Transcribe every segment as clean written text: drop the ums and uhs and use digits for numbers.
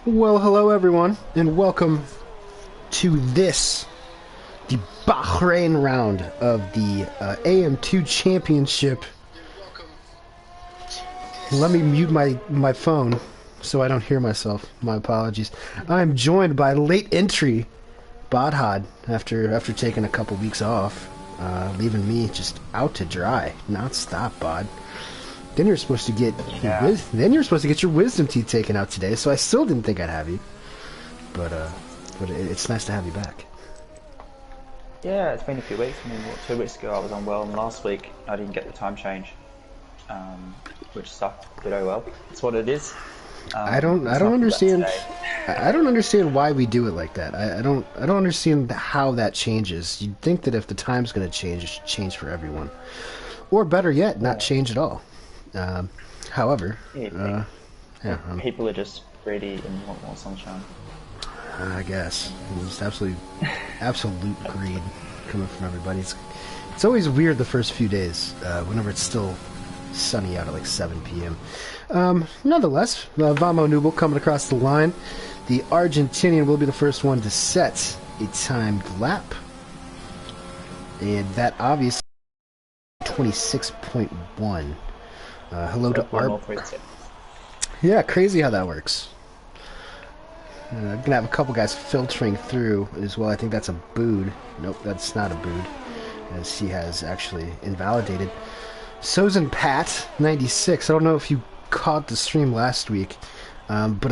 Well, hello everyone, and welcome to this, the Bahrain round of the AM2 Championship. Let me mute my phone so I don't hear myself. My apologies. I'm joined by late entry Badhad after taking a couple weeks off, leaving me just out to dry, non-stop, Bod. Then you're supposed to get your wisdom teeth taken out today. So I still didn't think I'd have you, but it's nice to have you back. Yeah, it's been a few weeks. I mean, 2 weeks ago I was unwell, and last week I didn't get the time change, which sucked. But oh well, it's what it is. I don't understand. I don't understand why we do it like that. I don't understand how that changes. You'd think that if the time's going to change, it should change for everyone, or better yet, not change at all. However, people are just greedy and want more sunshine. I guess it's absolute greed coming from everybody. It's always weird the first few days, whenever it's still sunny out at like 7 p.m. Nonetheless, Vamo Nubel coming across the line. The Argentinian will be the first one to set a timed lap, and that obviously 26.1. Hello to Arp. Yeah, crazy how that works. I'm gonna have a couple guys filtering through as well. I think that's a bood. Nope, that's not a bood, as he has actually invalidated. Sozin Pat 96. I don't know if you caught the stream last week, but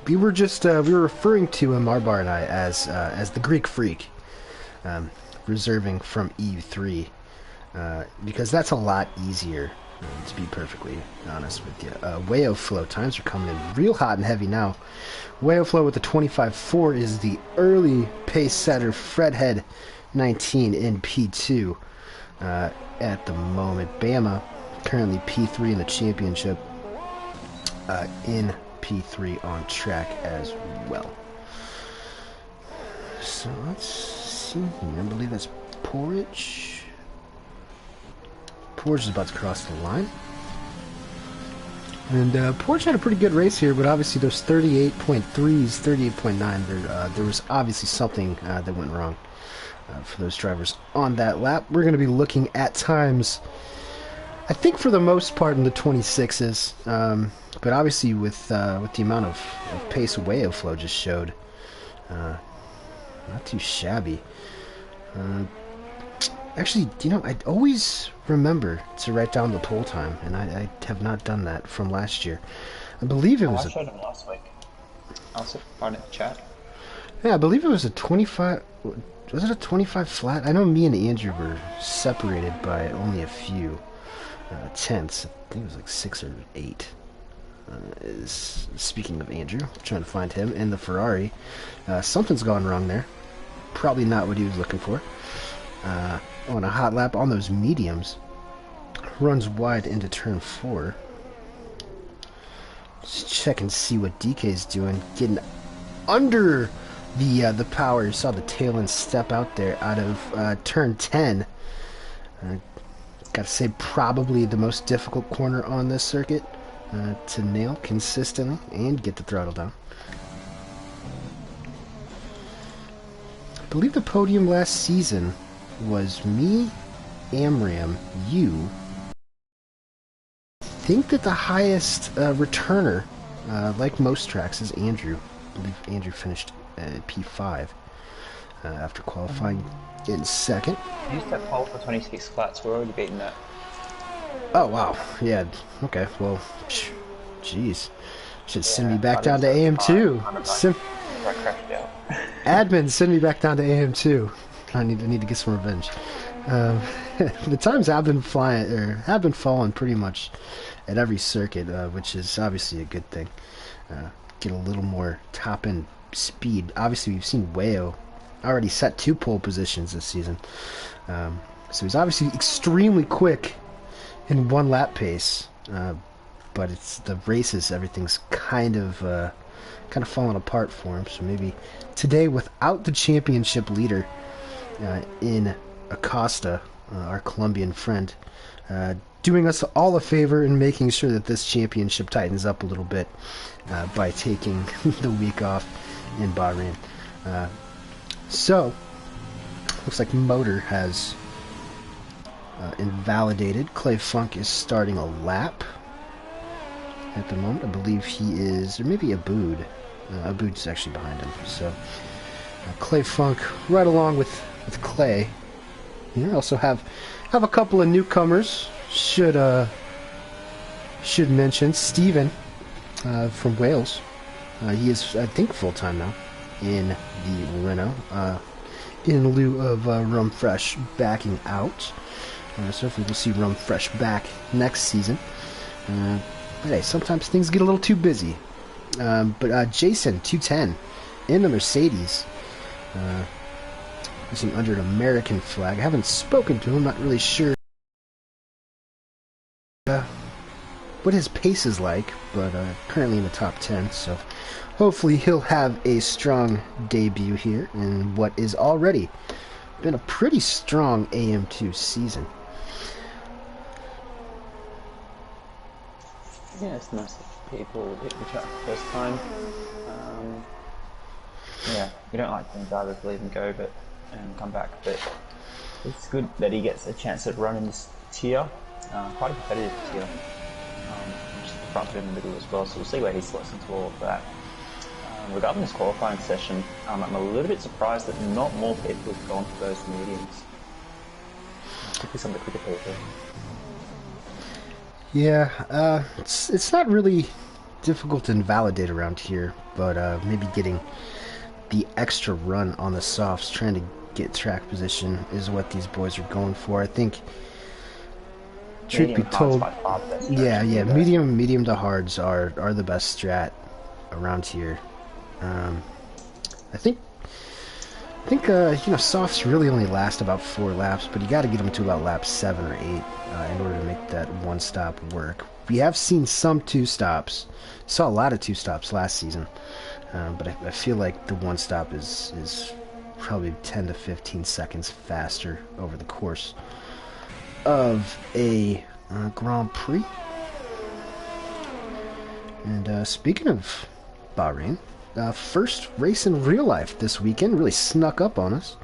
we were referring to him, Arbar and I, as the Greek Freak, reserving from EU3, because that's a lot easier. To be perfectly honest with you, Wayo Flow times are coming in real hot and heavy now. Wayo Flow with the 25.4 is the early pace setter. Fredhead 19 in P2 at the moment. Bama currently P3 in the championship, in P3 on track as well. So let's see here. I believe that's Porridge. Porridge is about to cross the line. And Porridge had a pretty good race here, but obviously those 38.3s, 38.9, there was obviously something that went wrong for those drivers on that lap. We're going to be looking at times, I think for the most part in the 26s, but obviously with the amount of pace Wayo Flow just showed, not too shabby. Actually, you know, I always remember to write down the pole time, and I have not done that from last year. I believe it was I showed him last week. I'll find it in the chat. Yeah, I believe it was a 25... Was it a 25 flat? I know me and Andrew were separated by only a few tenths. I think it was like 6 or 8. Speaking of Andrew, I'm trying to find him in the Ferrari. Something's gone wrong there. Probably not what he was looking for. On a hot lap on those mediums, runs wide into turn 4. Just check and see what DK's doing. Getting under the power. You saw the tail end step out there out of turn 10. Gotta say, probably the most difficult corner on this circuit to nail consistently and get the throttle down. I believe the podium last season was me, Amram, you. I think that the highest returner, like most tracks, is Andrew. I believe Andrew finished at P5 after qualifying in second. You used that pole for 26 flats. We're already beating that. Oh, wow. Yeah, okay. Well, jeez. Should send me back down to AM2. Admin, send me back down to AM2. I need to get some revenge. The times have been falling pretty much at every circuit, which is obviously a good thing. Get a little more top end speed. Obviously, we've seen Wayo already set 2 pole positions this season, so he's obviously extremely quick in 1 lap pace. But it's the races, everything's kind of falling apart for him. So maybe today, without the championship leader in Acosta, our Colombian friend, doing us all a favor and making sure that this championship tightens up a little bit by taking the week off in Bahrain. So, looks like Motor has invalidated. Clay Funk is starting a lap at the moment. I believe he is, or maybe Abood. Abood's actually behind him. So, Clay Funk right along with Clay. You also have a couple of newcomers. Should mention Steven from Wales. He is, I think, full-time now in the Renault, in lieu of Rum Fresh backing out. So hopefully we'll see Rum Fresh back next season. But hey, sometimes things get a little too busy. But Jason, 210, in the Mercedes, racing under an American flag. I haven't spoken to him, not really sure what his pace is like, but currently in the top 10, so hopefully he'll have a strong debut here in what is already been a pretty strong AM2 season. Yeah, it's nice that people hit the track the first time. Yeah, we don't like when drivers leave and go, but come back. But it's good that he gets a chance to run in this tier, quite a competitive tier. Just the front and the middle as well. So we'll see where he slots into all of that. Regarding this qualifying session, I'm a little bit surprised that not more people have gone for those mediums. Particularly some of the quicker people. Yeah, it's not really difficult to invalidate around here, but maybe getting the extra run on the softs, trying to get track position, is what these boys are going for. I think, truth be told, yeah, medium to hards are the best strat around here. I think softs really only last about 4 laps, but you got to get them to about lap 7 or 8 in order to make that one stop work. We have seen some 2 stops, saw a lot of 2 stops last season, but I feel like the one stop is probably 10 to 15 seconds faster over the course of a Grand Prix. And speaking of Bahrain, first race in real life this weekend, really snuck up on us,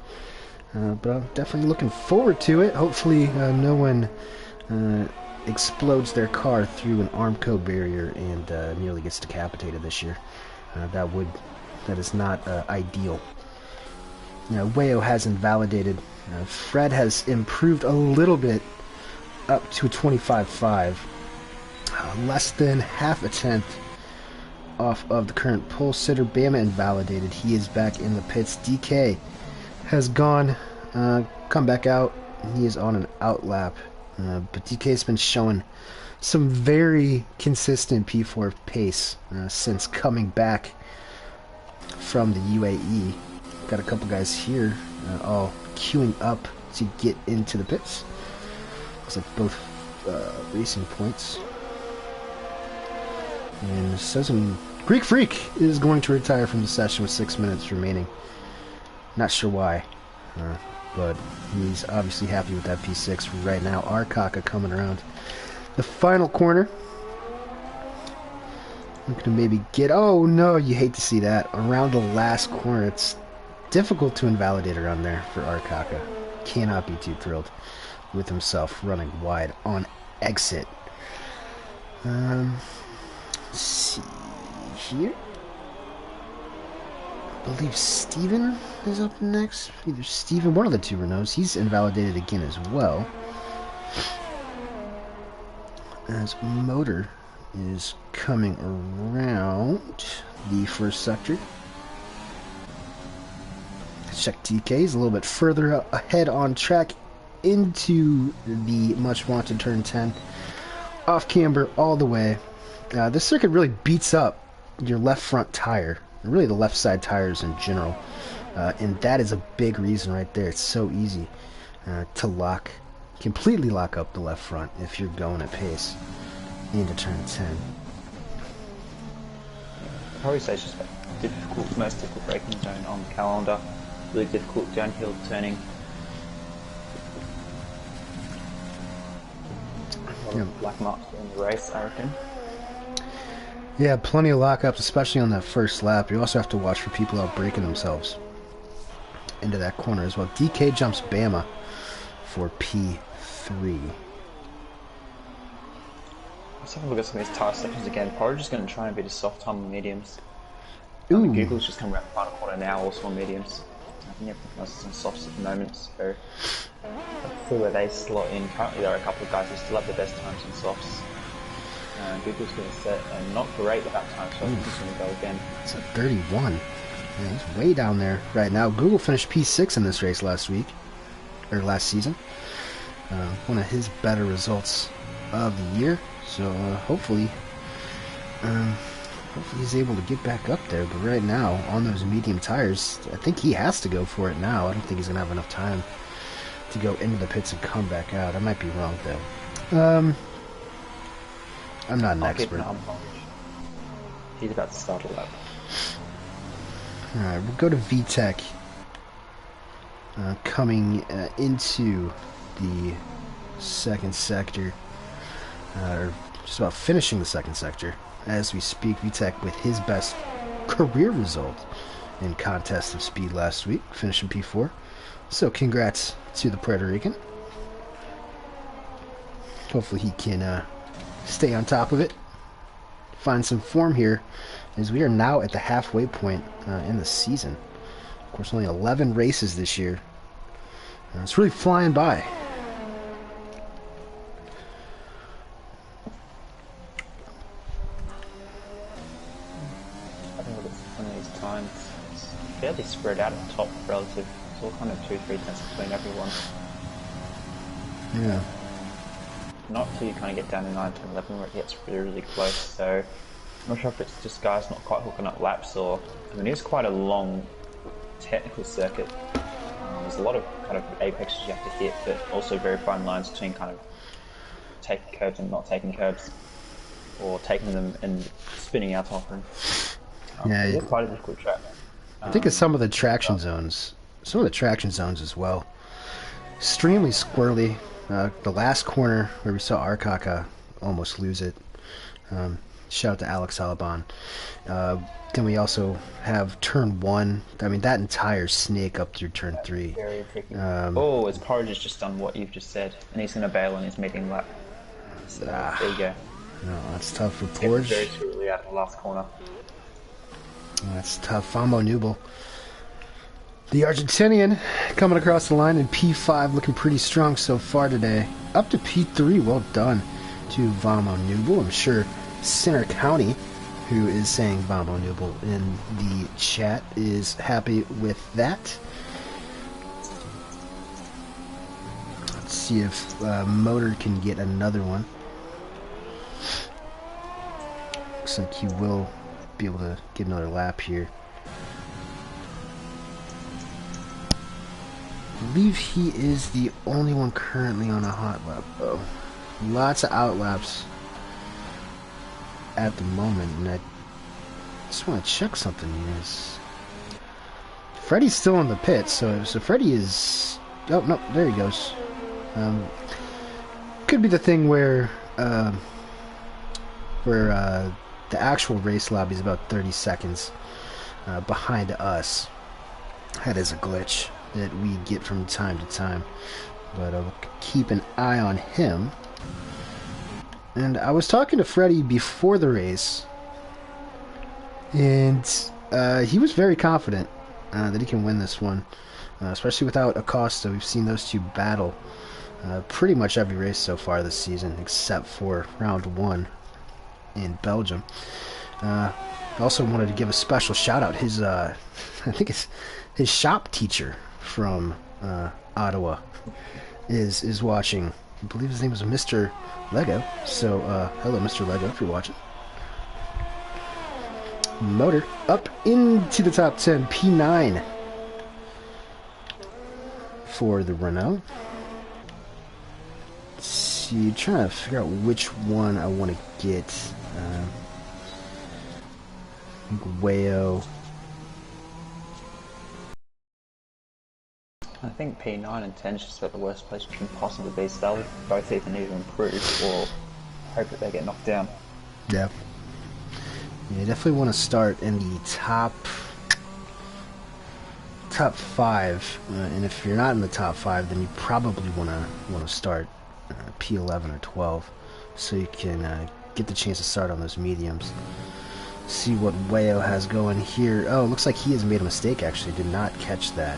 but I'm definitely looking forward to it. Hopefully no one explodes their car through an Armco barrier and nearly gets decapitated this year. That is not ideal. Wayo has invalidated. Fred has improved a little bit up to 25.5, less than half a tenth off of the current pole sitter. Bama invalidated. He is back in the pits. DK has gone, come back out. He is on an out lap. But DK's been showing some very consistent P4 pace since coming back from the UAE. Got a couple guys here all queuing up to get into the pits. Looks like both racing points. And says Greek Freak is going to retire from the session with 6 minutes remaining. Not sure why, but he's obviously happy with that P6 right now. Arkaka coming around the final corner. Looking to maybe get... Oh no, you hate to see that. Around the last corner, it's difficult to invalidate around there for Arkaka. Cannot be too thrilled with himself running wide on exit. Let's see here. I believe Steven is up next. Either Steven, one of the two Renaults. He's invalidated again as well. As Motor is coming around the first sector. Check TK is a little bit further ahead on track into the much wanted turn 10. Off camber all the way. This circuit really beats up your left front tire, really the left side tires in general, and that is a big reason right there. It's so easy to completely lock up the left front if you're going at pace into turn 10. I'd probably say it's just most difficult braking zone on the calendar. Really difficult downhill turning. of black marks during the race, I reckon. Yeah, plenty of lockups, especially on that first lap. You also have to watch for people out breaking themselves into that corner as well. DK jumps Bama for P3. Let's have a look at some of these tire sections again. Probably just going to try and beat a soft time on mediums. Google's just come around the final corner now, also on mediums. I think everything else is on softs at the moment, so let's see where they slot in. Currently there are a couple of guys who still have the best times on softs. Google's going to set a not great lap time, so I think he's going to go again. It's a 31. Yeah, he's way down there right now. Google finished P6 in this race last season. One of his better results of the year. So hopefully he's able to get back up there. But right now, on those medium tires, I think he has to go for it now. I don't think he's going to have enough time to go into the pits and come back out. I might be wrong, though. I'm not an expert. He's about to start a lap. Alright, we'll go to VTech. Coming into the second sector. Or just about finishing the second sector. As we speak, VTech with his best career result in Contest of Speed last week, finishing P4. So congrats to the Puerto Rican. Hopefully he can stay on top of it, find some form here, as we are now at the halfway point in the season. Of course, only 11 races this year. It's really flying by. I think some of these times it's fairly spread out at the top relative. It's all kind of 2-3 tenths between everyone. Yeah. Not until you kind of get down to 9, 10, 11 where it gets really, really close. So I'm not sure if it's just guys not quite hooking up laps or... I mean, it is quite a long technical circuit. There's a lot of kind of apexes you have to hit, but also very fine lines between kind of taking curbs and not taking curbs, or taking them and spinning out off them. Yeah, it's quite a difficult track. I think it's some of the traction zones. Some of the traction zones as well. Extremely squirrely. The last corner where we saw Arkaka almost lose it. Shout out to Alex Alaban. Then we also have turn 1. I mean, that entire snake up through turn 3. Very tricky. His Porridge has just done what you've just said, and he's going to bail on his medium lap. So there you go. No, that's tough for Porridge. Very shortly out of the last corner. That's tough. Famo Nubel. The Argentinian coming across the line in P5, looking pretty strong so far today. Up to P3, well done to Vamo Nubel. I'm sure Center County, who is saying Vamo Nubel in the chat, is happy with that. Let's see if Motor can get another one. Looks like he will be able to get another lap here. I believe he is the only one currently on a hot lap, though. Lots of out laps at the moment, and I just want to check something here. Freddie's still in the pit, so Freddie is... Oh, no, there he goes. Could be the thing where the actual race lobby is about 30 seconds behind us. That is a glitch that we get from time to time, but we'll keep an eye on him. And I was talking to Freddie before the race, and he was very confident that he can win this one, especially without Acosta. We've seen those two battle pretty much every race so far this season, except for round 1 in Belgium. I also wanted to give a special shout out. His I think it's his shop teacher from Ottawa is watching. I believe his name is Mr. Lego. So hello, Mr. Lego, if you're watching. Motor up into the top 10, P9 for the Renault. Let's see, trying to figure out which one I want to get. I think Wayo. I think P9 and 10 is just about the worst place you can possibly be, so they'll both either need to improve or hope that they get knocked down. Yeah. You definitely want to start in the top 5, and if you're not in the top 5, then you probably want to start P11 or 12, so you can get the chance to start on those mediums. See what Wayo has going here. Oh, looks like he has made a mistake. Actually, did not catch that.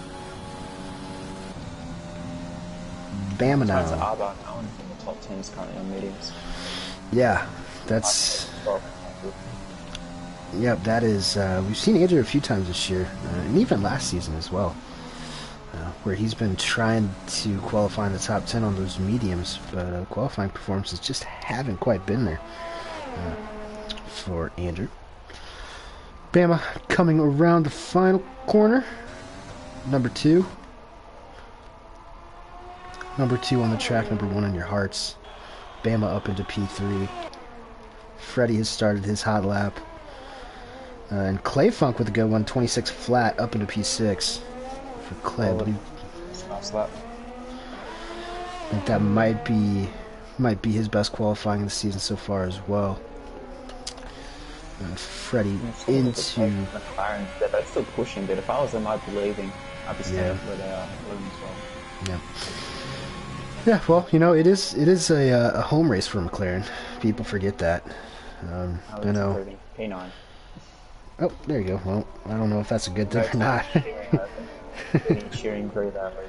Bama now. No one in the top 10 is currently on mediums. Yeah, that's. Yep, that is. We've seen Andrew a few times this year, and even last season as well, where he's been trying to qualify in the top 10 on those mediums, but qualifying performances just haven't quite been there for Andrew. Bama coming around the final corner. Number 2. Number 2 on the track, number 1 in your hearts. Bama up into P3. Freddie has started his hot lap. And Clay Funk with a good one, 26 flat, up into P6 for Clay. Nice lap. I think that might be his best qualifying of the season so far as well. Freddie into McLaren. They're still pushing, but if I was them, I'd be leaving. I'd be staying where they are, leaving as well. Yeah. Yeah, well, you know, it is a home race for McLaren. People forget that. I know. P9. Oh, there you go. Well, I don't know if that's a good thing or not. Cheering crew that way.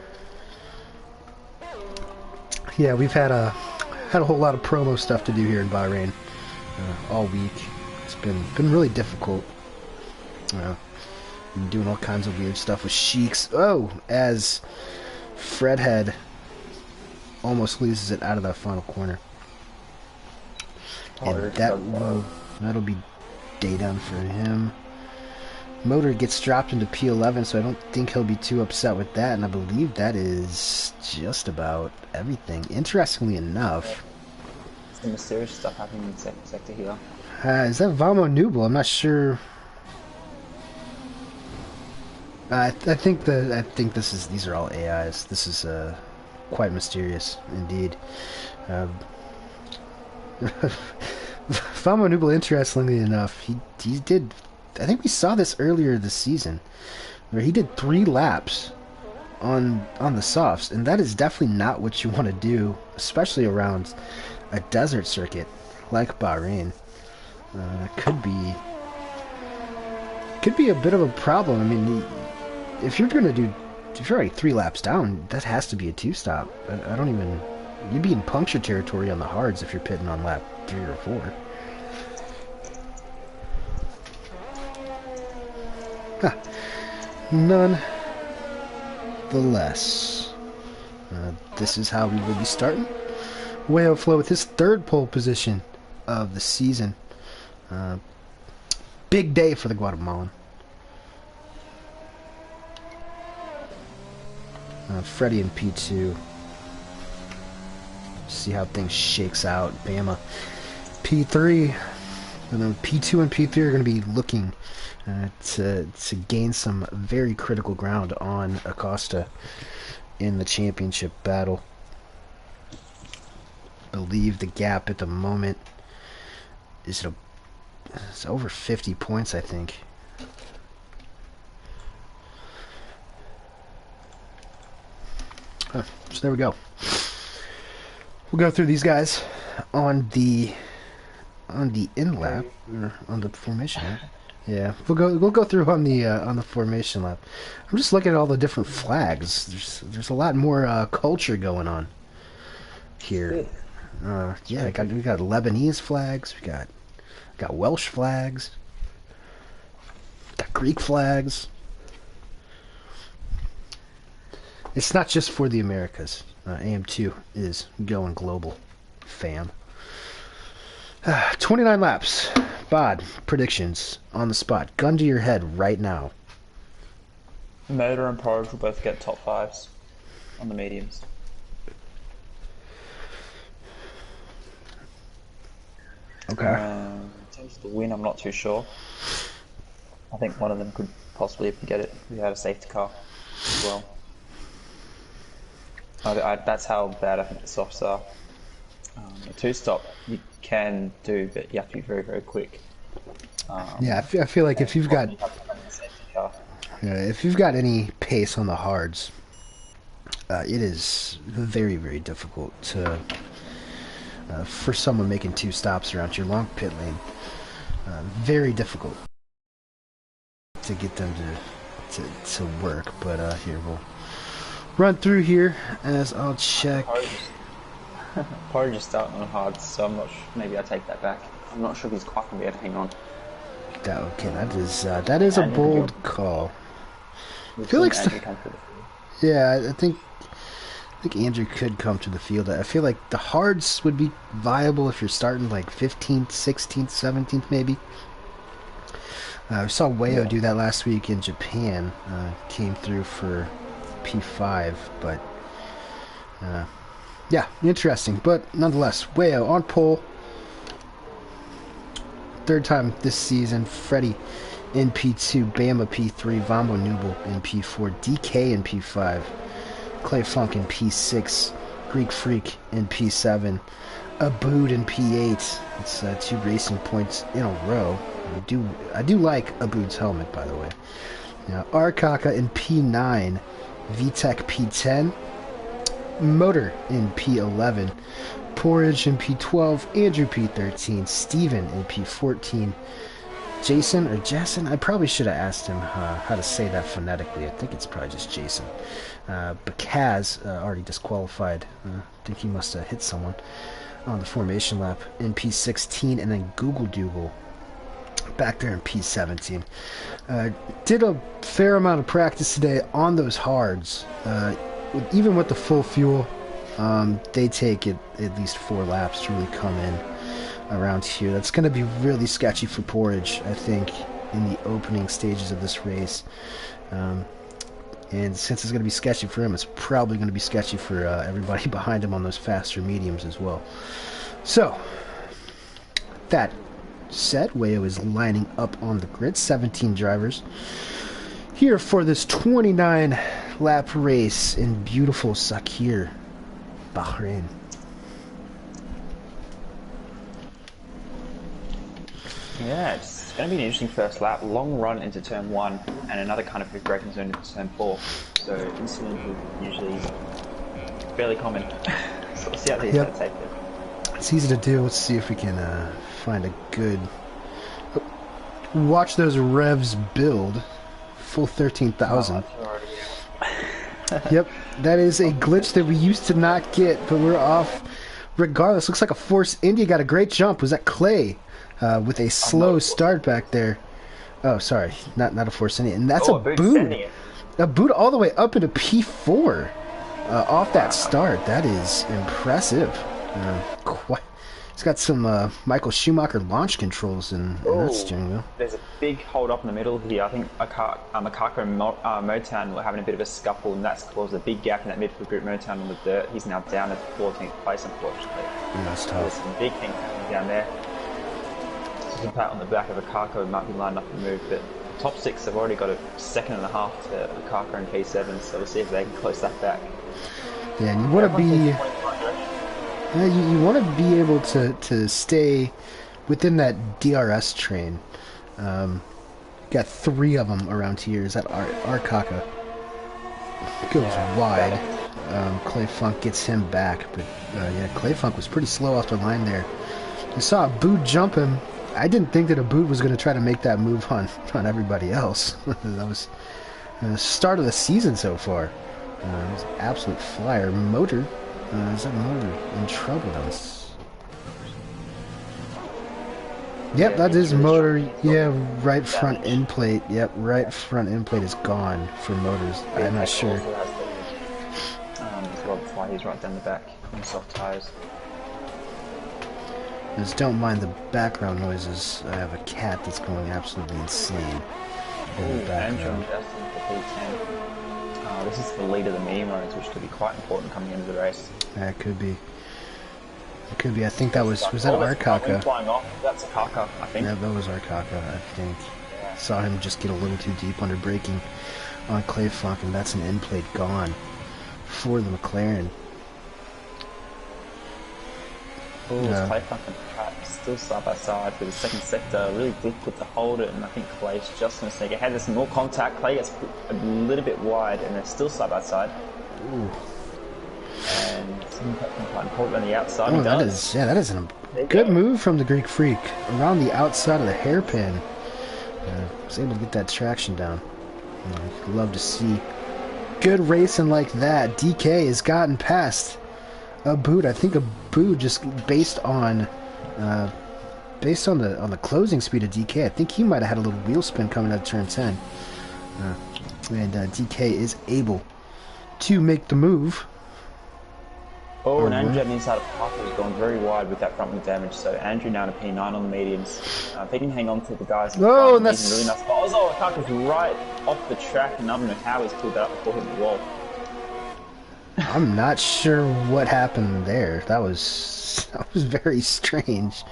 Yeah, we've had a whole lot of promo stuff to do here in Bahrain all week. It's been really difficult. Been doing all kinds of weird stuff with Sheiks. Oh, as Fredhead almost loses it out of that final corner. And that'll be day done for him. Motor gets dropped into P11, so I don't think he'll be too upset with that, and I believe that is just about everything. Interestingly enough, some mysterious stuff happening in the second sector here. Is that Vamo Nubel? I'm not sure. I think these are all AIs. This is quite mysterious indeed. Vamo Nubel, interestingly enough, he did. I think we saw this earlier this season, where he did 3 laps on the softs, and that is definitely not what you want to do, especially around a desert circuit like Bahrain. Could be a bit of a problem. I mean, if you're already 3 laps down, that has to be a 2-stop. I don't even. You'd be in puncture territory on the hards if you're pitting on lap 3 or 4. Huh. Nonetheless, this is how we will be starting. Wayo Flow with his 3rd pole position of the season. Big day for the Guatemalan. Freddie in P2. See how things shakes out. Bama P3, and then P2 and P3 are going to be looking to gain some very critical ground on Acosta in the championship battle. I believe the gap at the moment is it's over 50 points, I think. So there we go. We'll go through these guys on the in lap, or on the formation lap. Yeah, we'll go through on the formation lap. I'm just looking at all the different flags. There's a lot more culture going on here. Yeah, we got Lebanese flags. We got Welsh flags. Got Greek flags. It's not just for the Americas. AM2 is going global, fam. 29 laps. Bod, predictions on the spot. Gun to your head right now. Motor and Porridge will both get top 5s on the mediums. Okay. In terms of the win, I'm not too sure. I think one of them could possibly get it if we had a safety car as well. That's how bad I think the softs are. A two-stop you can do, but you have to be very, very quick. Yeah, I feel like if you've got, You have to run in the safety car. if you've got any pace on the hards, it is very, very difficult to for someone making 2 stops around your long pit lane. Very difficult to get them to work. But here we'll run through here as I'll check. Porridge is starting on hard, so I'm not. Maybe I take that back. I'm not sure if he's quite gonna be able to hang on. Okay, that is a bold call. I feel like yeah, I think Andrew could come to the field. I feel like the hards would be viable if you're starting like 15th, 16th, 17th maybe. We saw Wayo do that last week in Japan. Came through for P5, but yeah, interesting. But nonetheless, Wayo on pole. 3rd time this season. Freddie in P2, Bama P3, Vombo Nubel in P4, DK in P5, Clay Funk in P6, Greek Freak in P7, Abood in P8. It's 2 racing points in a row. I do like Abood's helmet, by the way. Now, Arkaka in P9, VTech P10, Motor in P11, Porridge in P12, Andrew P13, Steven in P14, Jason or Jason? I probably should have asked him how to say that phonetically. I think it's probably just Jason. But Kaz already disqualified. I think he must have hit someone on the formation lap in P16, and then Google Dougal back there in P17. Did a fair amount of practice today on those hards. Even with the full fuel, they take at least 4 laps to really come in around here. That's going to be really sketchy for Porridge, I think, in the opening stages of this race. And since it's going to be sketchy for him, it's probably going to be sketchy for everybody behind him on those faster mediums as well. So, that said, Wayo is lining up on the grid. 17 drivers here for this 29-lap race in beautiful Sakir, Bahrain. Yeah, it's going to be an interesting first lap. Long run into turn 1 and another kind of braking zone into turn 4. So incident is usually fairly common. So we'll see how these take it. It's easy to do. Let's see if we can find a good... Watch those revs build. Full 13,000. Yep, that is a glitch that we used to not get, but we're off regardless. Looks like a Force India got a great jump. Was that Clay? With a slow start back there. Oh, sorry, not a Force India, and that's a boot. A boot all the way up into P4 off that start. That is impressive. It's got some Michael Schumacher launch controls in that steering wheel. There's a big hold up in the middle here. I think Akaka and Motown were having a bit of a scuffle, and that's caused a big gap in that midfield group. Motown on the dirt. He's now down at 14th place, unfortunately. Yeah, that's tough. There's some big things happening down there. Some pat on the back of Akaka might be lined up to move, but top 6 have already got a 2.5 to Akaka and P7, so we'll see if they can close that back. Yeah, and you want to be... you want to be able to stay within that DRS train. Got 3 of them around here. Is that Arkaka? Goes wide. Clay Funk gets him back, but yeah, Clay Funk was pretty slow off the line there. You saw Abood jump him. I didn't think that Abood was going to try to make that move on everybody else. That was the start of the season so far. It was an absolute flyer. Motor. Is that Motor in trouble? Yep, that is Motor. Yeah, right front end plate. Yep, right front end plate is gone for Motors. I'm not sure. That's why he's right down the back on soft tires. Just don't mind the background noises. I have a cat that's going absolutely insane in the background. This is the lead of the mini modes, which could be quite important coming into the race. Yeah, it could be. It could be. I think that was that Arkaka? Flying off. That's Arkaka, I think. Yeah, that was Arkaka, I think. Yeah. Saw him just get a little too deep under braking on Clay Funk, and that's an end plate gone for the McLaren. Oh, it's Clay front and trap still side by side for the second sector. Really difficult to hold it, and I think Clay's just going to sneak ahead. There's some more contact. Clay gets put a little bit wide, and they're still side by side. Ooh. And hold on the outside. Oh, that is a good move from the Greek Freak around the outside of the hairpin. Was able to get that traction down. Love to see good racing like that. DK has gotten past a boot. I think a boot just based on the closing speed of DK. I think he might have had a little wheel spin coming out of turn 10. And DK is able to make the move. Oh, and Andrew on the inside of Parker has gone very wide with that front wing damage. So Andrew now to P9 on the mediums. If he can hang on to the guys in front, and that's really nice. Oh, Parker's right off the track, and I don't know how he's pulled that up before hitting the wall. I'm not sure what happened there. That was very strange.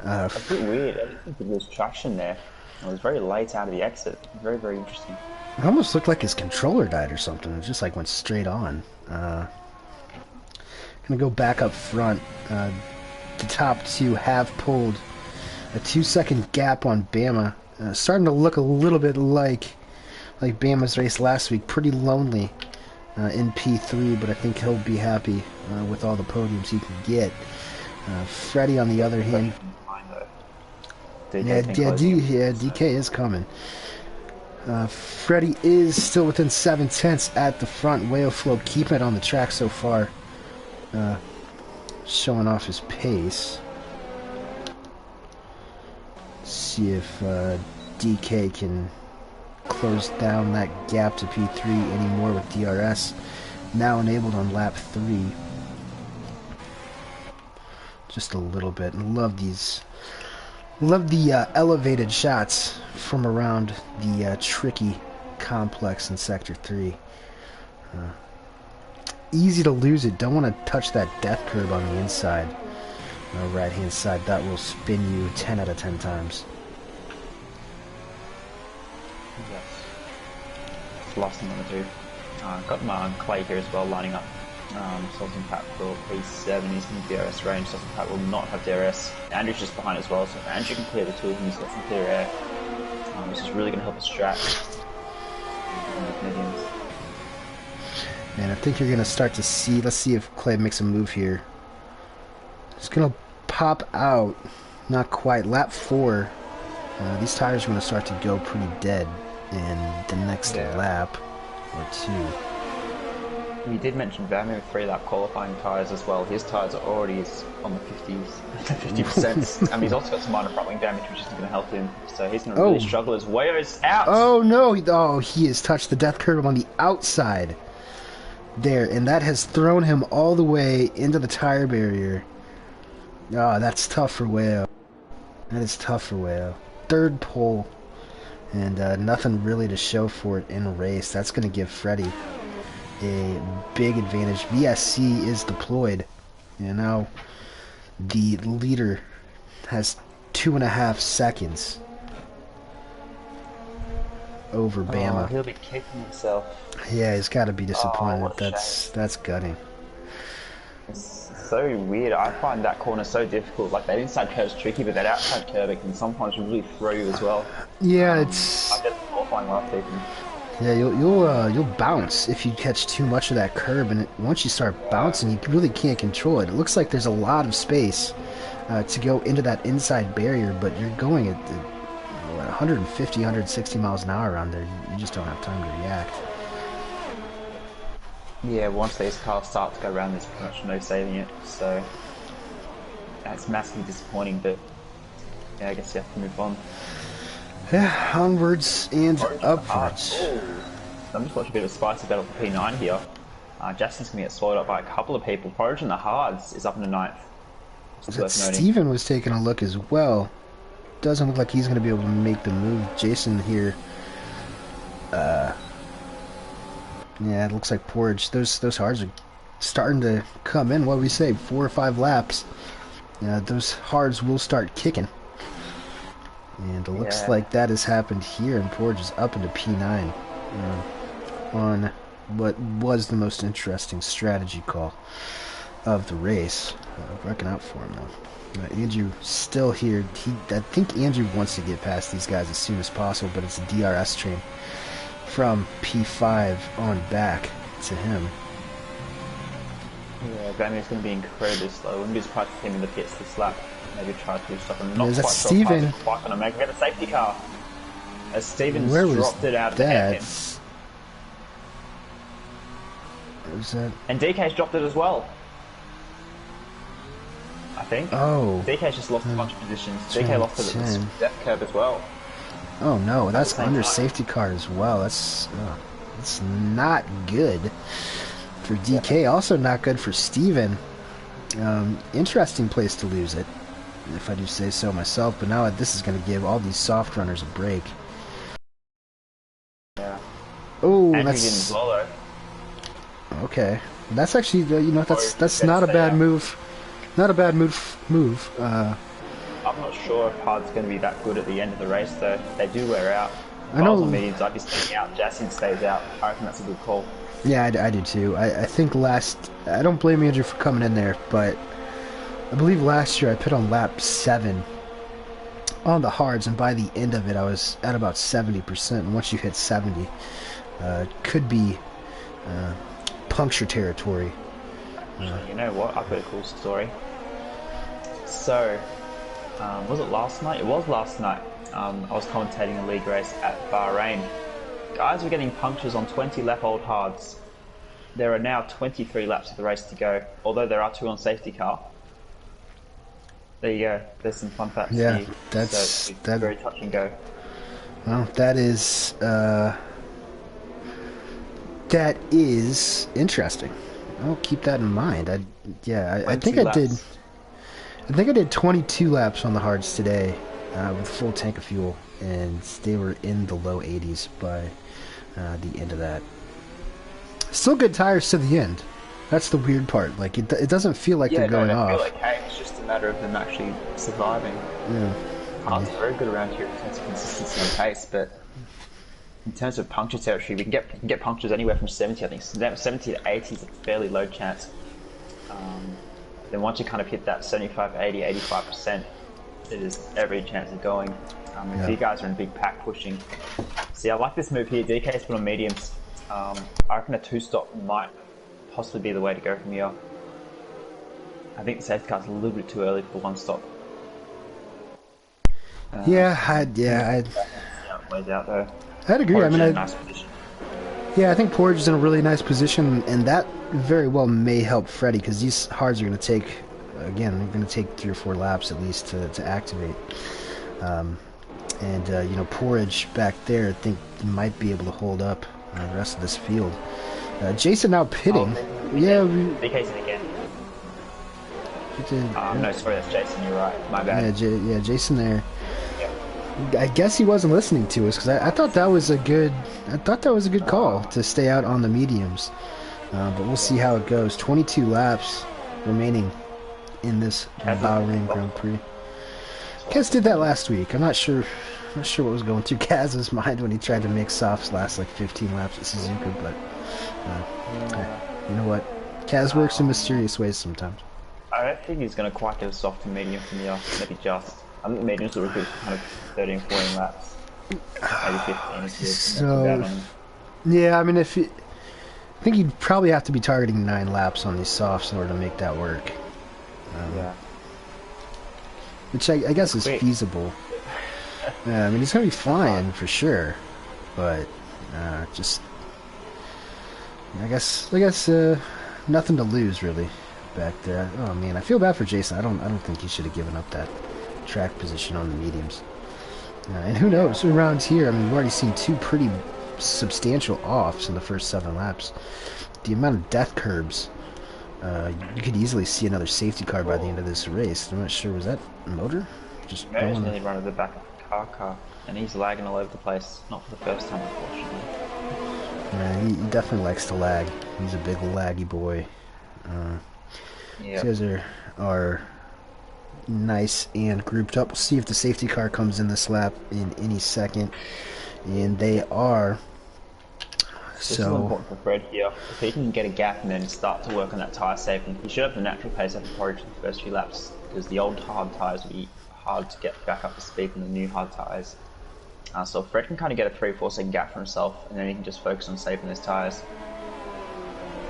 A bit weird. I didn't think there was traction there. It was very late out of the exit. Very, very interesting. It almost looked like his controller died or something. It just like went straight on. Gonna go back up front. The top two have pulled a 2-second gap on Bama. Starting to look a little bit like Bama's race last week. Pretty lonely in P3, but I think he'll be happy with all the podiums he can get. Freddie, on the other hand, DK is coming. Freddie is still within 7/10 at the front. Wayo Flow keeping it on the track so far. Showing off his pace. See if DK can close down that gap to P3 anymore with DRS now enabled on lap 3. Just a little bit. Love the elevated shots from around the tricky complex in Sector 3. Easy to lose it. Don't want to touch that death curve on the inside. Right hand side. That will spin you 10 out of 10 times. Yes. Last thing I'm going to do. Got my Clay here as well lining up. Sultan Pat for P7. He's in DRS range. Sultan Pat will not have DRS. Andrew's just behind as well, so Andrew can clear the two of them. He's got some clear air. This is really going to help us track. And I think you're going to start to see, let's see if Clay makes a move here. It's going to pop out. Not quite. Lap 4. These tires are going to start to go pretty dead in the next lap or 2. He did mention Bama with 3-lap qualifying tyres as well. His tyres are already on the 50%. And he's also got some minor front wing damage, which isn't going to help him. So he's going to really struggle as Wayo's out. Oh, no. Oh, he has touched the death curve on the outside there, and that has thrown him all the way into the tire barrier. Oh, that's tough for Wayo. That is tough for Wayo. Third pole, and nothing really to show for it in a race. That's going to give Freddie a big advantage. VSC is deployed, and now the leader has 2.5 seconds over Bama. He'll be kicking himself. Yeah, he's got to be disappointed. That's gutting. It's so weird. I find that corner so difficult. Like, that inside curve's tricky, but that outside curve it can sometimes really throw you as well. Yeah, it's. I get the qualifying last season. Yeah, you'll bounce if you catch too much of that curve, and once you start bouncing, you really can't control it. It looks like there's a lot of space to go into that inside barrier, but you're going at 150, 160 miles an hour around there. You just don't have time to react. Yeah, once these cars start to go around, there's pretty much no saving it. So that's massively disappointing, but yeah, I guess you have to move on. Yeah, onwards and upwards. I'm just watching a bit of a spicy battle for P9 here. Justin's going to get swallowed up by a couple of people. Porridge in the Hards is up in the 9th. Steven was taking a look as well. Doesn't look like he's going to be able to make the move. Jason here. Yeah, it looks like Porridge. Those Hards are starting to come in. What do we say? 4 or 5 laps. Those Hards will start kicking. And it looks like that has happened here, and Porridge is up into P9 on what was the most interesting strategy call. of the race. Working out for him though. Andrew still here. I think Andrew wants to get past these guys as soon as possible, but it's a DRS train from P5 on back to him. Yeah, but I mean, it's going to be incredibly slow. Wouldn't be surprised if him in the pits this lap. Maybe try to stop him. Not quite sure if cars are quite going to make it a safety car. As Stevens dropped it out of the head. Was that? And DK's dropped it as well. I think. Oh. DK's just lost a bunch of positions. DK lost it at the death curve as well. Oh no, that's under safety car as well. That's not good for DK. Also not good for Steven. Interesting place to lose it, if I do say so myself. But now this is going to give all these soft runners a break. Yeah. Oh, and that's as well, though. Okay. That's actually that's not a bad move. Not a bad move. I'm not sure if hard's going to be that good at the end of the race, though. They do wear out. I know. On mediums, I'd be staying out. Jasin stays out. I reckon that's a good call. Yeah, I do too. I think I don't blame Andrew for coming in there, but I believe last year I put on lap 7 on the hards, and by the end of it I was at about 70%. And once you hit 70, could be puncture territory. Actually, you know what? I've got a cool story. So, was it last night? It was last night. I was commentating a league race at Bahrain. Guys were getting punctures on 20 lap old hards. There are now 23 laps of the race to go, although there are 2 on safety car. There you go. There's some fun facts. Yeah, here. that's very touch and go. Well, that is interesting. I'll keep that in mind. I think I did. I think I did 22 laps on the hards today with a full tank of fuel, and they were in the low 80s by the end of that. Still good tires to the end. That's the weird part. Like it doesn't feel like they're going off. Feel like, hey, it's just a matter of them actually surviving. Yeah. Cars are very good around here in terms of consistency and pace, but in terms of puncture territory, we can get punctures anywhere from 70. I think 70 to 80 is a fairly low chance. Then once you kind of hit that 75, 80, 85%, it is every chance of going. If you guys are in big pack pushing. See, I like this move here. DK's put on mediums. I reckon a 2-stop might possibly be the way to go from here. I think the safety car's a little bit too early for 1-stop. I'd ways out though. I'd agree. Porridge I mean, nice position. Yeah, I think Porridge is in a really nice position, and that very well may help Freddie, because these hards are going to take, again, they're going to take 3 or 4 laps at least to activate. Porridge back there, I think might be able to hold up the rest of this field. Jason now pitting. DK's in again. No, sorry, that's Jason. You're right. My bad. Jason there. I guess he wasn't listening to us, because I thought that was a good. I thought that was a good call to stay out on the mediums. But we'll see how it goes. 22 laps remaining in this Bahrain Grand Prix. Kaz did that last week. I'm not sure what was going through Kaz's mind when he tried to make softs last like 15 laps at Suzuka, but you know what? Kaz works in mysterious ways sometimes. I don't think he's going to quite get a soft and medium from here. Maybe just. I think the mediums will good for kind of 13, 14 laps. Maybe 15 if yeah, I mean, I think he'd probably have to be targeting 9 laps on these softs in order to make that work. Which I guess is feasible. Yeah, I mean, he's going to be flying for sure, but I guess nothing to lose really back there. Oh man, I feel bad for Jason. I don't think he should have given up that track position on the mediums. And who knows, around here, I mean, we've already seen 2 pretty substantial offs in the first 7 laps. The amount of death curbs, you could easily see another safety car by the end of this race. I'm not sure, was that motor? Just nearly run at the back of the car, and he's lagging all over the place. Not for the first time, unfortunately. Yeah, he definitely likes to lag. He's a big laggy boy. These guys are nice and grouped up. We'll see if the safety car comes in this lap in any second. And they are This is important for Fred here. If he can get a gap and then start to work on that tyre safety, he should have the natural pace over Porridge in the first few laps, because the old hard tyres will be hard to get back up to speed than the new hard tyres. So if Fred can kind of get a 3-4 second gap for himself, and then he can just focus on saving his tyres.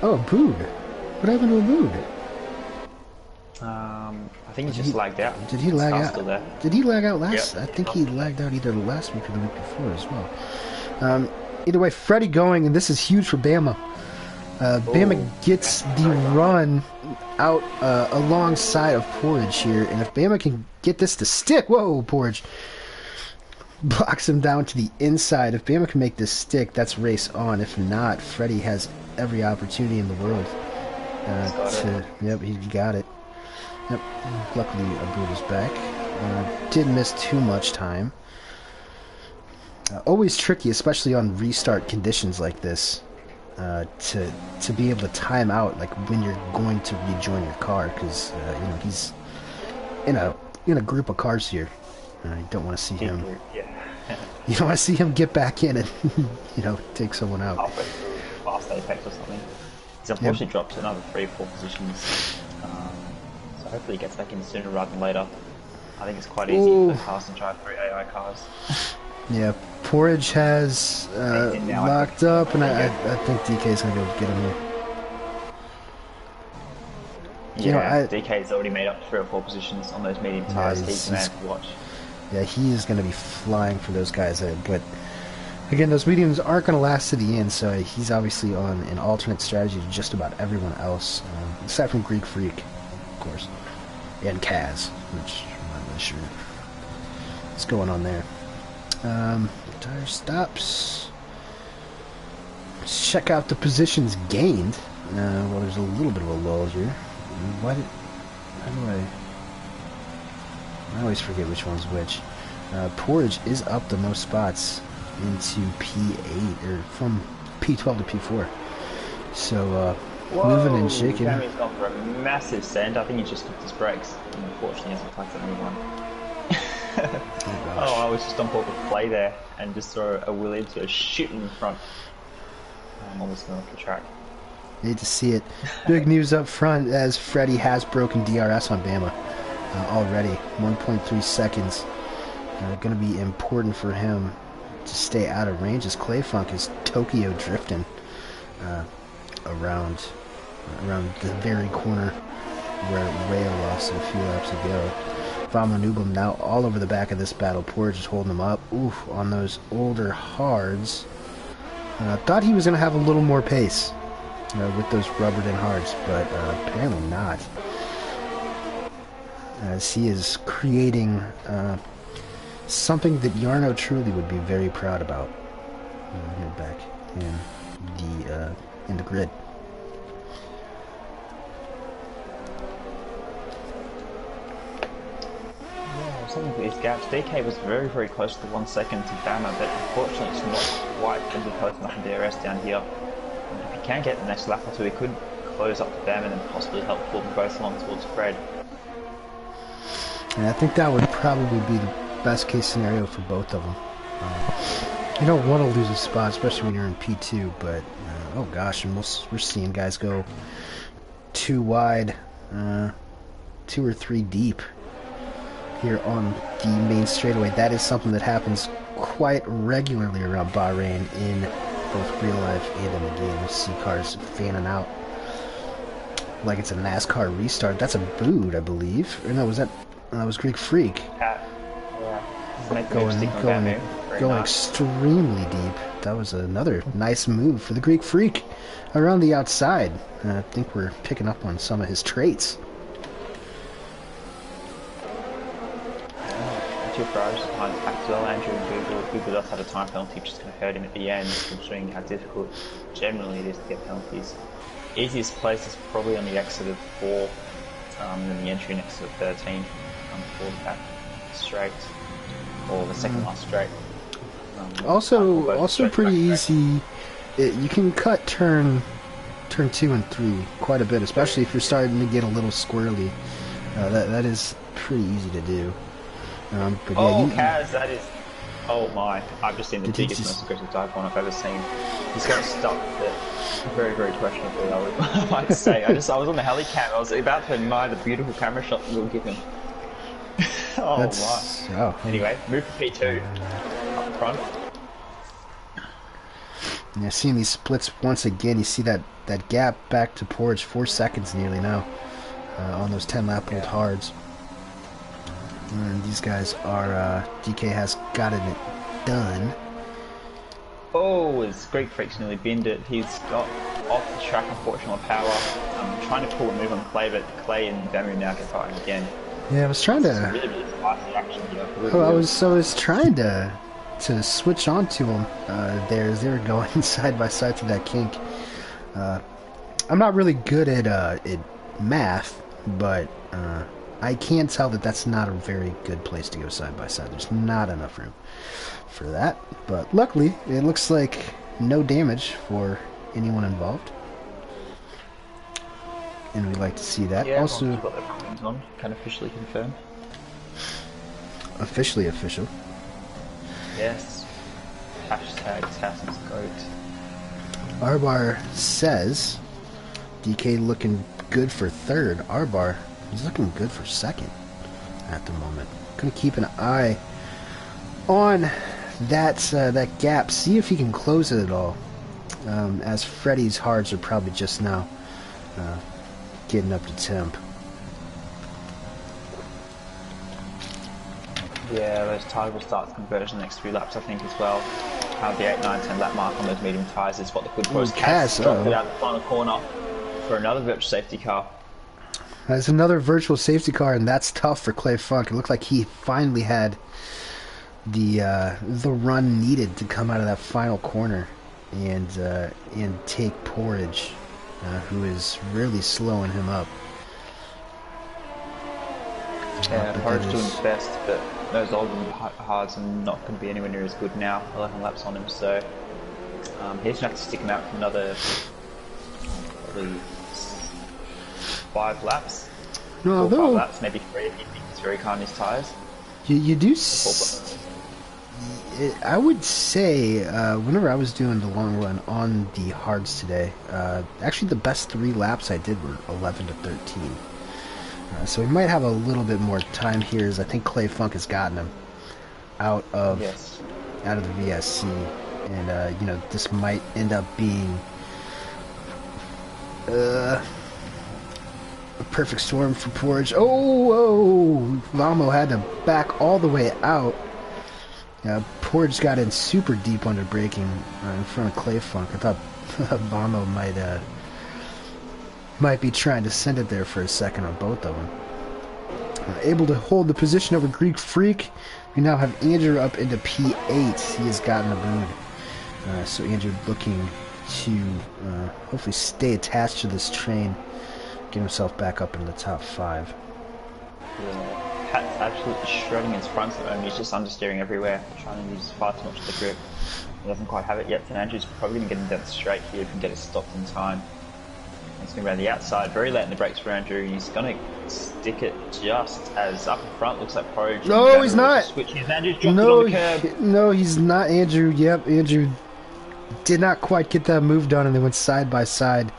Oh, Bood. What happened to a Bood? I think he just lagged out. Did he lag out? Still there. Did he lag out last? Yep. I think he lagged out either last week or the week before as well. Either way, Freddie going, and this is huge for Bama. Bama gets the run out alongside of Porridge here, and if Bama can get this to stick, whoa, Porridge blocks him down to the inside. If Bama can make this stick, that's race on. If not, Freddie has every opportunity in the world Yep, he got it. Yep, luckily Abud is back. Did miss too much time. Always tricky, especially on restart conditions like this, to be able to time out like when you're going to rejoin your car, because you know, he's in a group of cars here. You don't want to see him. You don't want to see him get back in and take someone out. Halfway through fast apex or something. He's unfortunately dropped to another 3-4 positions. So hopefully he gets back in sooner rather than later. I think it's quite easy for Cast and Drive 3 AI cars. Yeah, Porridge has locked up, and I think DK's going to be able to get him here. Yeah, DK's already made up 3 or 4 positions on those medium tires. He's a man to watch. Yeah, he is going to be flying for those guys, but again, those mediums aren't going to last to the end, so he's obviously on an alternate strategy to just about everyone else, aside from Greek Freak, of course, and Kaz, which I'm not really sure what's going on there. Tire stops. Let's check out the positions gained. Well, there's a little bit of a lull here. I always forget which one's which. Porridge is up the most spots into P8, or from P12 to P4. So, moving and shaking. Sammy's gone for a massive send. I think he just took his brakes. Unfortunately, he hasn't plugged that new one. I was just on board with play there and just throw a wheel into a shooting in front. I'm almost going off the track. Need to see it. Big news up front as Freddie has broken DRS on Bama already. 1.3 seconds. Going to be important for him to stay out of range as Clayfunk is Tokyo drifting around the very corner where Rail lost a few laps ago. Vamanubum now all over the back of this battle. Porridge is holding him up. Oof, on those older hards. Thought he was going to have a little more pace with those rubbered in hards, but apparently not. As he is creating something that Yarno truly would be very proud about. Here back in the grid. Something for these gaps. DK was very, very close to 1 second to Bama, but unfortunately it's not quite going to be close enough in DRS down here. If he can get the next lap or two, he could close up to Bama and then possibly help pull them both along towards Fred. And I think that would probably be the best case scenario for both of them. You don't want to lose a spot, especially when you're in P2, but oh gosh, and we're seeing guys go 2 wide, 2 or 3 deep here on the main straightaway. That is something that happens quite regularly around Bahrain in both real life and in the game. We see cars fanning out like it's a NASCAR restart. That's a Bood, I believe. Or no, that was Greek Freak. Going extremely deep. That was another nice move for the Greek Freak around the outside. I think we're picking up on some of his traits. Two drivers behind the pack as well, Andrew and Google. Google does have a time penalty, which is going to hurt him at the end, considering how difficult generally it is to get penalties. Easiest place is probably on the exit of 4, and then the entry next to 13, for the back straight, or the second last straight. Also pretty easy. You can cut turn 2 and 3 quite a bit, especially if you're starting to get a little squirrely. That is pretty easy to do. But yeah, Kaz, that is Oh my, I've just seen the biggest, most aggressive dive one I've ever seen. He's got stuck, but very, very questionably, I might say. I was on the heli cam, I was about to admire the beautiful camera shot we'll give him. Oh my. Oh. Anyway, move for P2, up front. Yeah, seeing these splits once again, you see that gap back to Porridge, 4 seconds nearly now, on those 10-lap-old hards. And these guys are, DK has gotten it done. Oh, his Greek Freak's nearly binned it. He's got off the track, unfortunately, power. Trying to pull a move on Clay, but Clay and Bamu now get fighting again. Yeah, I was trying to... Really, really spicy action here. I was trying to switch on to him there as they were going side by side to that kink. I'm not really good at math, but I can tell that that's not a very good place to go side by side. There's not enough room for that, but luckily it looks like no damage for anyone involved, and we like to see that. Yeah, also got their problems on. Can officially confirm. Officially official. Yes. Hashtag Tassin's GOAT. Arbar says DK looking good for third. Arbar, he's looking good for second at the moment. Gonna keep an eye on that gap. See if he can close it at all. As Freddy's hards are probably just now getting up to temp. Yeah, those tires will start to converge in the next 3 laps, I think, as well. The 8, 9, 10 lap mark on those medium tyres is what the good was. Cass dropped it out the final corner for another virtual safety car. That's another virtual safety car, and that's tough for Clay Funk. It looked like he finally had the run needed to come out of that final corner and take Porridge, who is really slowing him up. Yeah, Porridge doing his best, but those Oldham hards are not going to be anywhere near as good now. 11 laps on him, so he's going to have to stick him out for another probably 5 laps. No, although 5 laps, maybe 3 if he thinks very calm his tyres. You do. I would say whenever I was doing the long run on the hards today, actually the best 3 laps I did were 11 to 13. So we might have a little bit more time here, as I think Clay Funk has gotten him out of the VSC, and you know, this might end up being a perfect storm for Porridge. Oh, Vamo had to back all the way out. Porridge got in super deep under braking in front of Clay Funk. I thought Vamo might be trying to send it there for a second on both of them. Able to hold the position over Greek Freak. We now have Andrew up into P8. He has gotten a boon. So Andrew looking to hopefully stay attached to this train, get himself back up into the top 5. Yeah, Pat's absolutely shredding his fronts at the moment. He's just understeering everywhere, trying to use far too much of the grip. He doesn't quite have it yet, and Andrew's probably going to get him down straight here if he can get it stopped in time. He's going around the outside, very late in the brakes for Andrew. He's going to stick it just as up in front. Looks like Porridge. No, he's not. Andrew's dropped it on the curb. No, he's not. Andrew. Yep, Andrew did not quite get that move done, and they went side by side.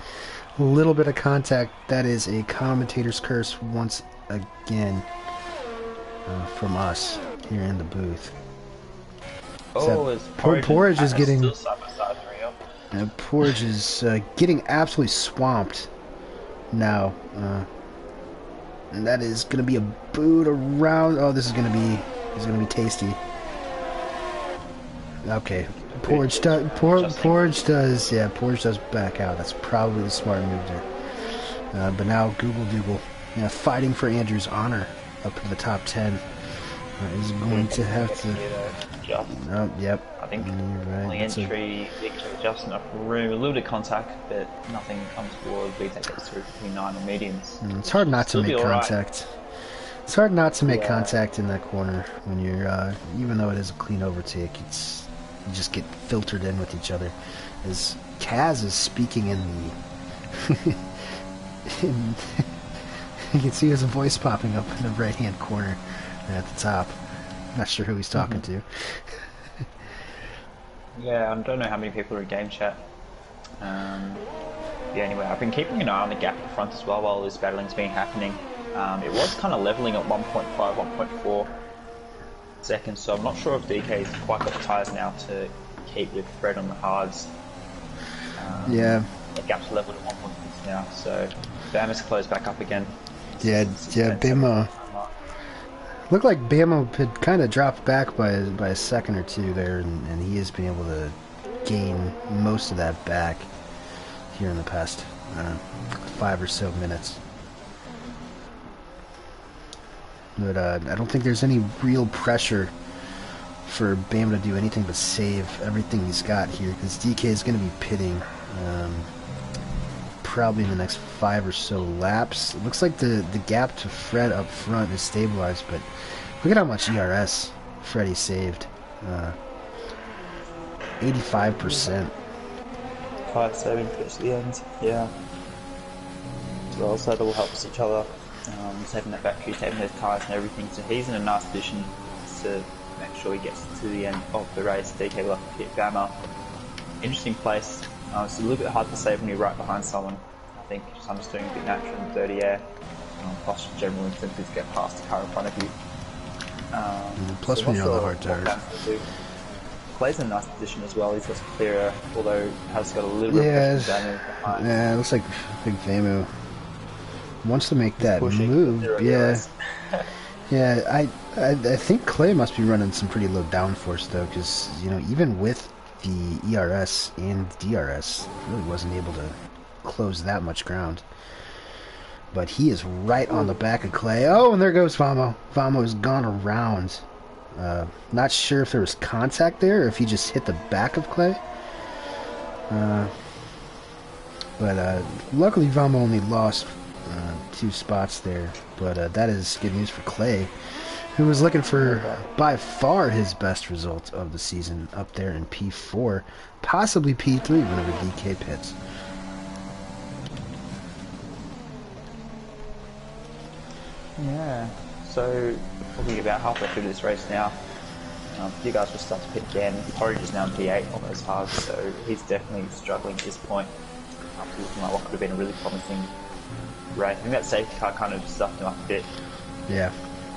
A little bit of contact. That is a commentator's curse once again from us here in the booth. Oh, Porridge is getting. Still side by side, Porridge is getting absolutely swamped now, and that is going to be a boot around. Oh, this is going to be tasty. Okay, Porridge does back out. That's probably the smart move there. But now Google Dougal, fighting for Andrew's honor up in the top 10. Is going to have to. Yep. I think right. entry, just enough room, a little bit of contact, but nothing comes forward. VTEC gets through between 9 and mediums. It's hard not to make contact. Right. It's hard not to make contact in that corner when you're, even though it is a clean overtake, you just get filtered in with each other. As Kaz is speaking in the, you can see his voice popping up in the right-hand corner at the top. Not sure who he's talking to. Yeah, I don't know how many people are in game chat. Yeah, anyway, I've been keeping an eye on the gap at the front as well while this battling's been happening. It was kind of leveling at 1.5, 1.4 seconds, so I'm not sure if DK's quite got the tyres now to keep with Fred on the hards. Yeah. The gap's leveled at 1.6 now, so Bama's closed back up again. Yeah, Bama. Looked like Bama had kind of dropped back by a second or two there, and he has been able to gain most of that back here in the past 5 or so minutes. But I don't think there's any real pressure for Bama to do anything but save everything he's got here, because DK is going to be pitting probably in the next 5 or so laps. It looks like the gap to Fred up front is stabilized, but look at how much ERS Freddie saved. 85%. Tire saving towards the end, yeah. As well, so that will help us each other. Saving that battery, saving those tyres and everything. So he's in a nice position to make sure he gets to the end of the race. DK will have to hit Bama. Interesting place. It's a little bit hard to save when you're right behind someone. I think someone's doing a bit natural and dirty air. Plus general incentives to get past the car in front of you. Plus so when you're on the hard tires. Clay's in a nice position as well. He's got some clear air, although has got a little bit of damage behind. Yeah, it looks like Big Famu wants to make that move. Yeah. Yeah, I think Clay must be running some pretty low downforce though, because even with the ERS and DRS, really wasn't able to close that much ground. But he is right on the back of Clay. Oh, and there goes Vamo. Vamo has gone around. Not sure if there was contact there or if he just hit the back of Clay. But luckily Vamo only lost 2 spots there. But that is good news for Clay, who was looking for by far his best result of the season up there in P4, possibly P3 whenever DK pits. Yeah, so probably about halfway through this race now. You guys will start to pit again. Porridge is now in P8 on those halves, so he's definitely struggling at this point. After looking like what could have been a really promising race. I think that safety car kind of stuffed him up a bit. Yeah.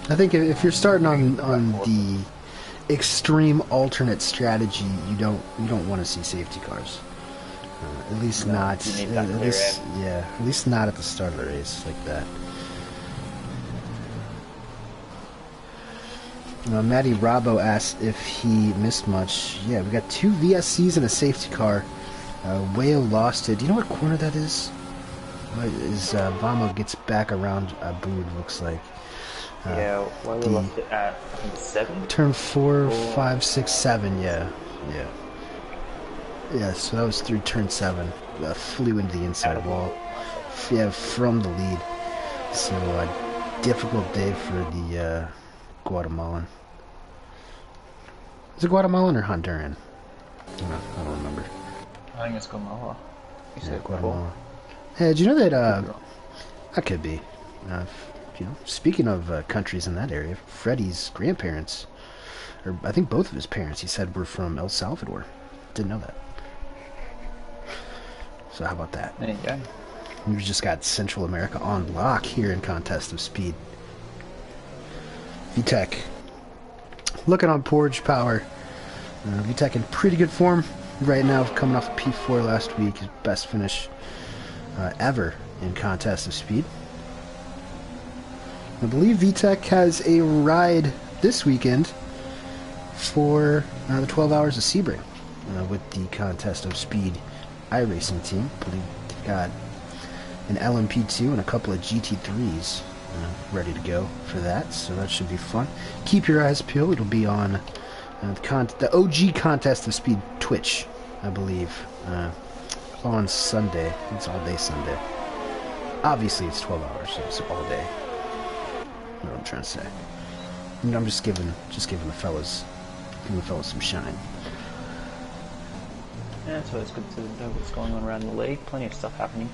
I think if you're starting on the extreme alternate strategy, you don't want to see safety cars. At least not. At least not at the start of the race like that. Matty Robbo asked if he missed much. Yeah, we got 2 VSCs and a safety car. Wayo lost it. Do you know what corner that is? Vamo gets back around Abood, looks like. Yeah, Wayo lost it at, I think, 7? Turn 4, 5, 6, 7, yeah. Yeah, so that was through turn 7. Flew into the inside wall. Yeah, from the lead. So, difficult day for the Guatemalan. Is it Guatemalan or Honduran? I don't remember. I think it's Guatemala. Yeah, Guatemala. Hey, did you know that, that could be, speaking of countries in that area, Freddie's grandparents, or I think both of his parents, he said, were from El Salvador. Didn't know that. So how about that? There you go. We've just got Central America on lock here in Contest of Speed. VTech looking on Porridge Power. VTech in pretty good form right now, coming off a P4 last week, his best finish ever in Contest of Speed. I believe VTech has a ride this weekend for the 12 Hours of Sebring with the Contest of Speed iRacing team. I believe they've got an LMP2 and a couple of GT3s ready to go for that, so that should be fun. Keep your eyes peeled. It'll be on the OG Contest of Speed Twitch, I believe, on Sunday. It's all day Sunday. Obviously, it's 12 hours, so it's all day. You know what I'm trying to say. I'm just giving the fellas some shine. Yeah, so it's good to know what's going on around the league. Plenty of stuff happening.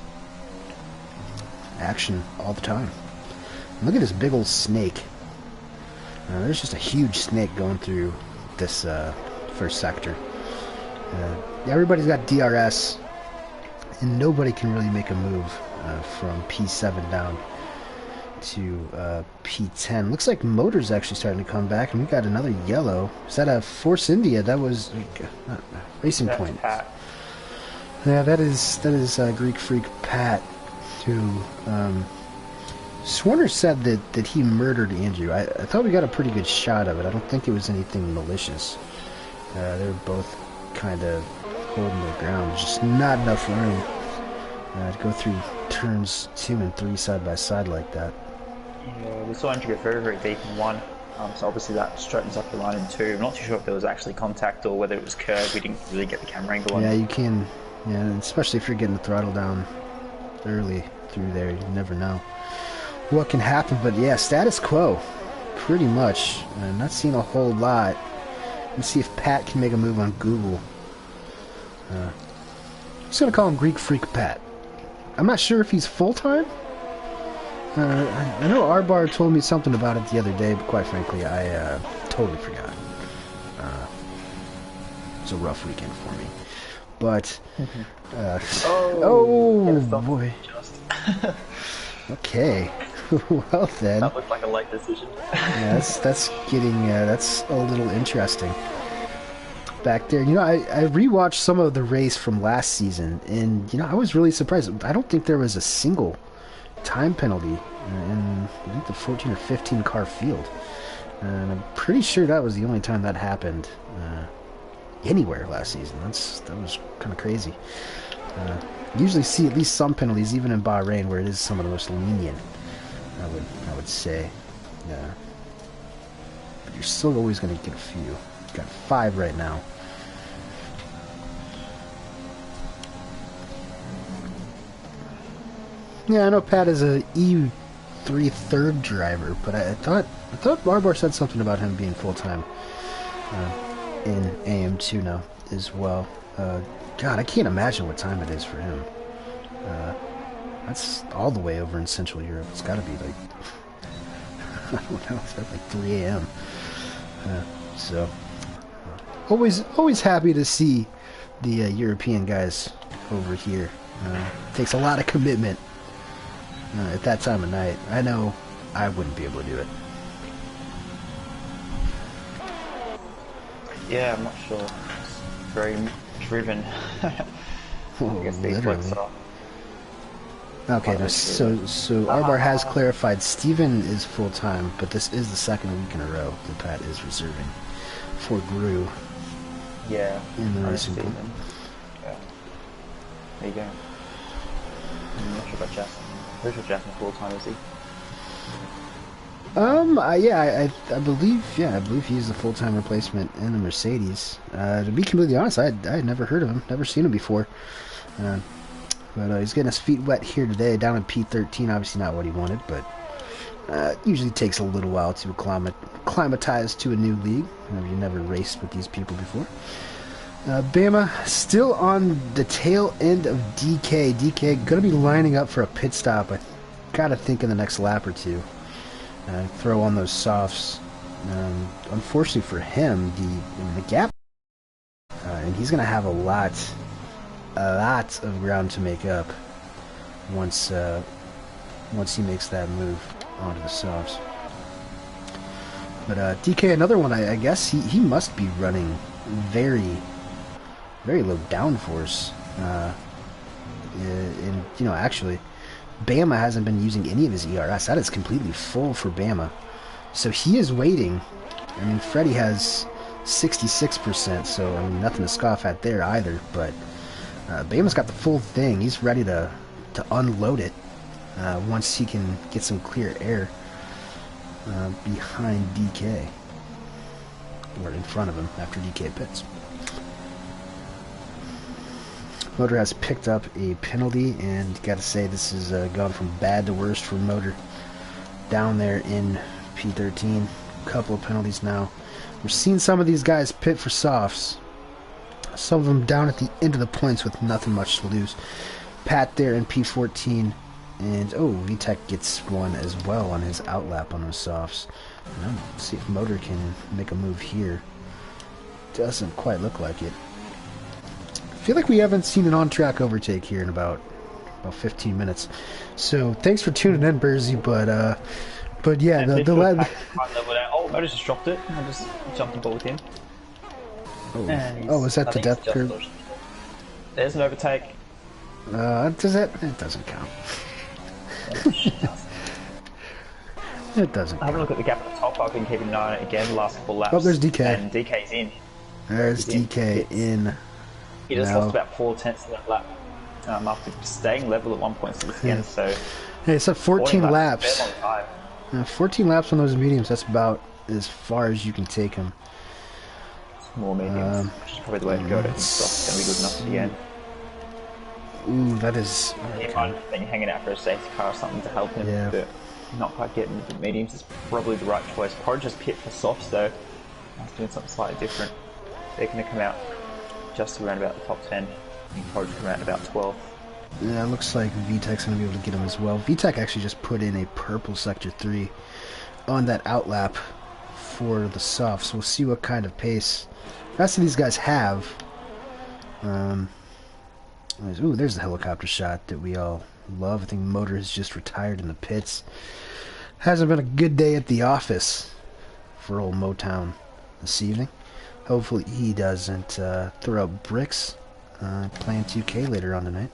Action all the time. Look at this big old snake. There's just a huge snake going through this first sector. Everybody's got DRS, and nobody can really make a move from P7 down to P10. Looks like Motor's actually starting to come back, and we got another yellow. Is that a Force India? That was Racing Point. Pat. Yeah, that is Greek Freak Pat, who Swarner said that he murdered Andrew. I thought we got a pretty good shot of it. I don't think it was anything malicious. They were both kind of holding their ground. There's just not enough room to go through turns 2 and 3 side by side like that. Yeah, we saw Andrew go very, very deep in 1. So obviously that straightens up the line in 2. I'm not too sure if there was actually contact or whether it was curved. We didn't really get the camera angle on. Yeah, you can. Yeah, especially if you're getting the throttle down early through there, you never know what can happen. But yeah, status quo, pretty much. Not seeing a whole lot. Let's see if Pat can make a move on Google. I'm just gonna call him Greek Freak Pat. I'm not sure if he's full-time. I know Arbar told me something about it the other day, but quite frankly, I totally forgot. It was a rough weekend for me. But, oh boy. Okay. Well then. That looked like a late decision. Yeah, that's getting, that's a little interesting. Back there, you know, I rewatched some of the race from last season, and, you know, I was really surprised. I don't think there was a single time penalty in, I think, the 14 or 15 car field. And I'm pretty sure that was the only time that happened anywhere last season. That was kind of crazy. Usually see at least some penalties, even in Bahrain, where it is some of the most lenient, I would say. But you're still always going to get a few. You've got 5 right now. Yeah, I know Pat is a EU3 third driver, but I thought Barbar said something about him being full-time in AM2 now as well. God, I can't imagine what time it is for him. That's all the way over in Central Europe. It's got to be like, I don't know, it's like 3 a.m. So, always happy to see the European guys over here. Takes a lot of commitment at that time of night. I know I wouldn't be able to do it. Yeah, I'm not sure. It's very driven. I guess these blokes are. Okay, no, so Arbar has clarified Steven is full-time, but this is the second week in a row that Pat is reserving for Gru. Yeah. In the racing pool. Yeah. There you go. I'm not sure about Jasmine. Pretty sure Jasmine's full-time, is he? Yeah, I believe he's the full-time replacement in the Mercedes. To be completely honest, I had never heard of him, never seen him before. But he's getting his feet wet here today, down in P13. Obviously not what he wanted, but usually takes a little while to acclimatize to a new league. You never raced with these people before. Bama still on the tail end of DK. DK going to be lining up for a pit stop. I got to think in the next lap or two. Throw on those softs. Unfortunately for him, the gap, and he's going to have a lot of ground to make up once he makes that move onto the softs. But DK, another one, I guess he must be running very, very low downforce. And you know, actually, Bama hasn't been using any of his ERS. That is completely full for Bama. So he is waiting. I mean, Freddie has 66%, so I mean, nothing to scoff at there either. But Bama's got the full thing. He's ready to unload it once he can get some clear air behind DK. Or in front of him after DK pits. Motor has picked up a penalty, and gotta say this has gone from bad to worst for Motor down there in P13. A couple of penalties now. We're seeing some of these guys pit for softs. Some of them down at the end of the points with nothing much to lose. Pat there in P14, and oh, VTech gets one as well on his outlap on those softs. Let's see if Motor can make a move here. Doesn't quite look like it. feel like we haven't seen an on-track overtake here in about 15 minutes. So thanks for tuning in, Burzy. But yeah, the lad. Oh, I just dropped it. I just jumped the ball with him. Oh, is that the death curve? There's an overtake. Does that? It doesn't count. It doesn't. Have a look at the gap at the top. I've been keeping an eye on it again the last couple laps. Oh, there's DK. And DK's in. There's DK in. He just lost about 4/10 of that lap after staying level at 1.6 again. So hey, it's 14 laps. 14 laps on those mediums. That's about as far as you can take them. More mediums, which is probably the way to go. I don't think soft's going to be good enough at the end. Ooh, that is. He might have been hanging out for a safety car or something to help him, but not quite getting the mediums is probably the right choice. Probably just pit for softs though. I was doing something slightly different. They're going to come out just around about the top 10. And probably come out about 12. Yeah, it looks like VTEC's going to be able to get him as well. VTEC actually just put in a purple Sector 3 on that outlap for the softs. We'll see what kind of pace the rest of these guys have. Ooh, there's the helicopter shot that we all love. I think Motor has just retired in the pits. Hasn't been a good day at the office for old Motown this evening. Hopefully he doesn't throw out bricks playing 2K later on tonight.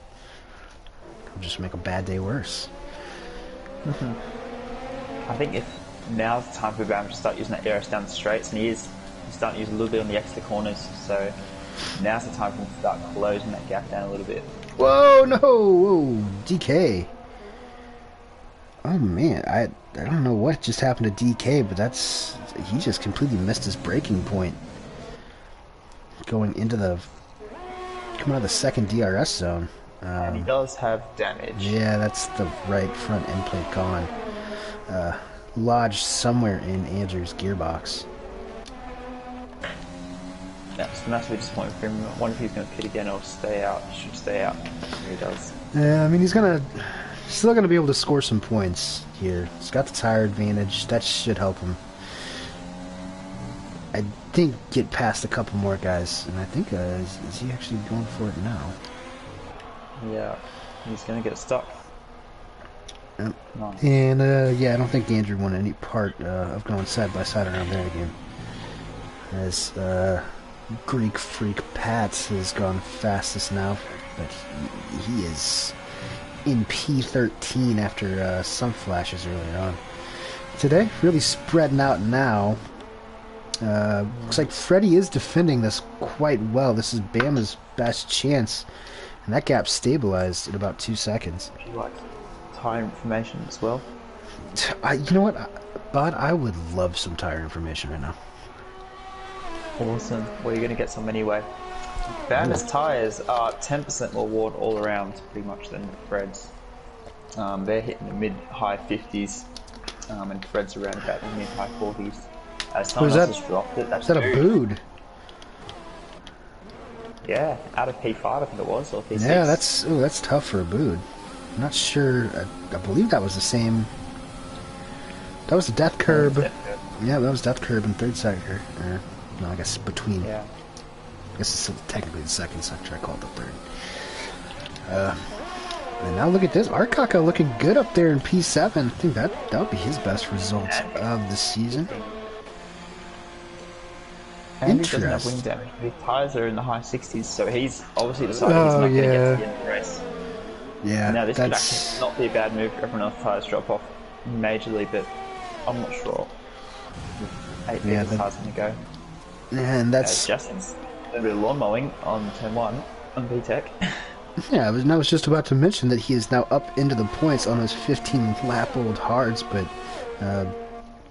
It'll just make a bad day worse. I think if now's the time for Bam to start using that aero down the straights, and he's starting to use a little bit on the extra corners, so now's the time for him to start closing that gap down a little bit. Whoa, no! Whoa, DK. Oh man, I don't know what just happened to DK, but he just completely missed his braking point. Coming out of the second DRS zone. And he does have damage. Yeah, that's the right front end plate gone. Lodged somewhere in Andrew's gearbox. That's massively disappointing for him. I wonder if he's going to pit again or stay out. He should stay out. He does. Yeah, I mean, he's still gonna be able to score some points here. He's got the tire advantage. That should help him. I think get past a couple more guys, and I think is he actually going for it now? Yeah, he's going to get stuck. Yep. Nice. And yeah, I don't think Andrew wanted any part of going side by side around there again. As Greek freak Pats has gone fastest now, but he is in P13 after some flashes earlier on. Today, really spreading out now. Looks like Freddie is defending this quite well. This is Bama's best chance, and that gap stabilized at about 2 seconds. Would you like tire information as well? You know what, Bud? I would love some tire information right now. Awesome. Well, you're going to get some anyway. Bama's tires are 10% more worn all around, pretty much, than Fred's. They're hitting the mid-high 50s, and Fred's around about the mid-high 40s. Someone else has dropped it. Is that a bood? Yeah, out of P5 I think it was, or P6. Yeah, that's tough for a bood. I'm not sure. I believe that was the same. That was the death curb. Yeah, that was death curb in third sector. No, I guess between. Yeah. I guess it's still technically the second sector. I call it the third. And now look at this. Arkaka looking good up there in P7. I think that would be his best result of the season. And he doesn't have wing damage. His tyres are in the high 60s, so he's obviously decided he's not going to get to the end of the race. Yeah, now this could actually not be a bad move for everyone else's tyres drop off majorly, but I'm not sure. 8 people's tyres going to go. And that's Justin's a bit of lawn mowing on turn 1 on VTEC. Yeah, I was just about to mention that he is now up into the points on those 15-lap-old hards, but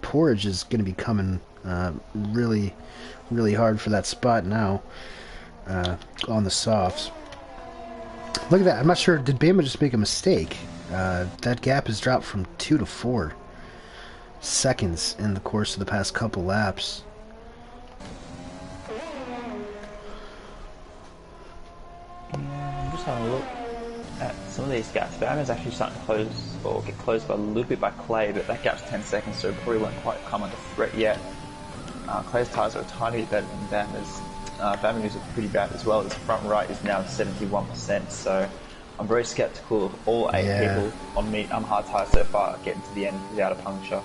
Porridge is going to be coming really, really hard for that spot now on the softs. Look at that. I'm not sure. Did Bama just make a mistake? That gap has dropped from 2 to 4 seconds in the course of the past couple laps. I'm just having a look at some of these gaps. Bama's actually starting to close or get closed by a little bit by Clay, but that gap's 10 seconds, so it probably won't quite come under threat yet. Clay's tyres are a tiny bit better than Bama's. Bama is pretty bad as well. His front right is now 71%, so I'm very skeptical of all 8 people on me. I'm hard tire so far getting to the end without a puncture.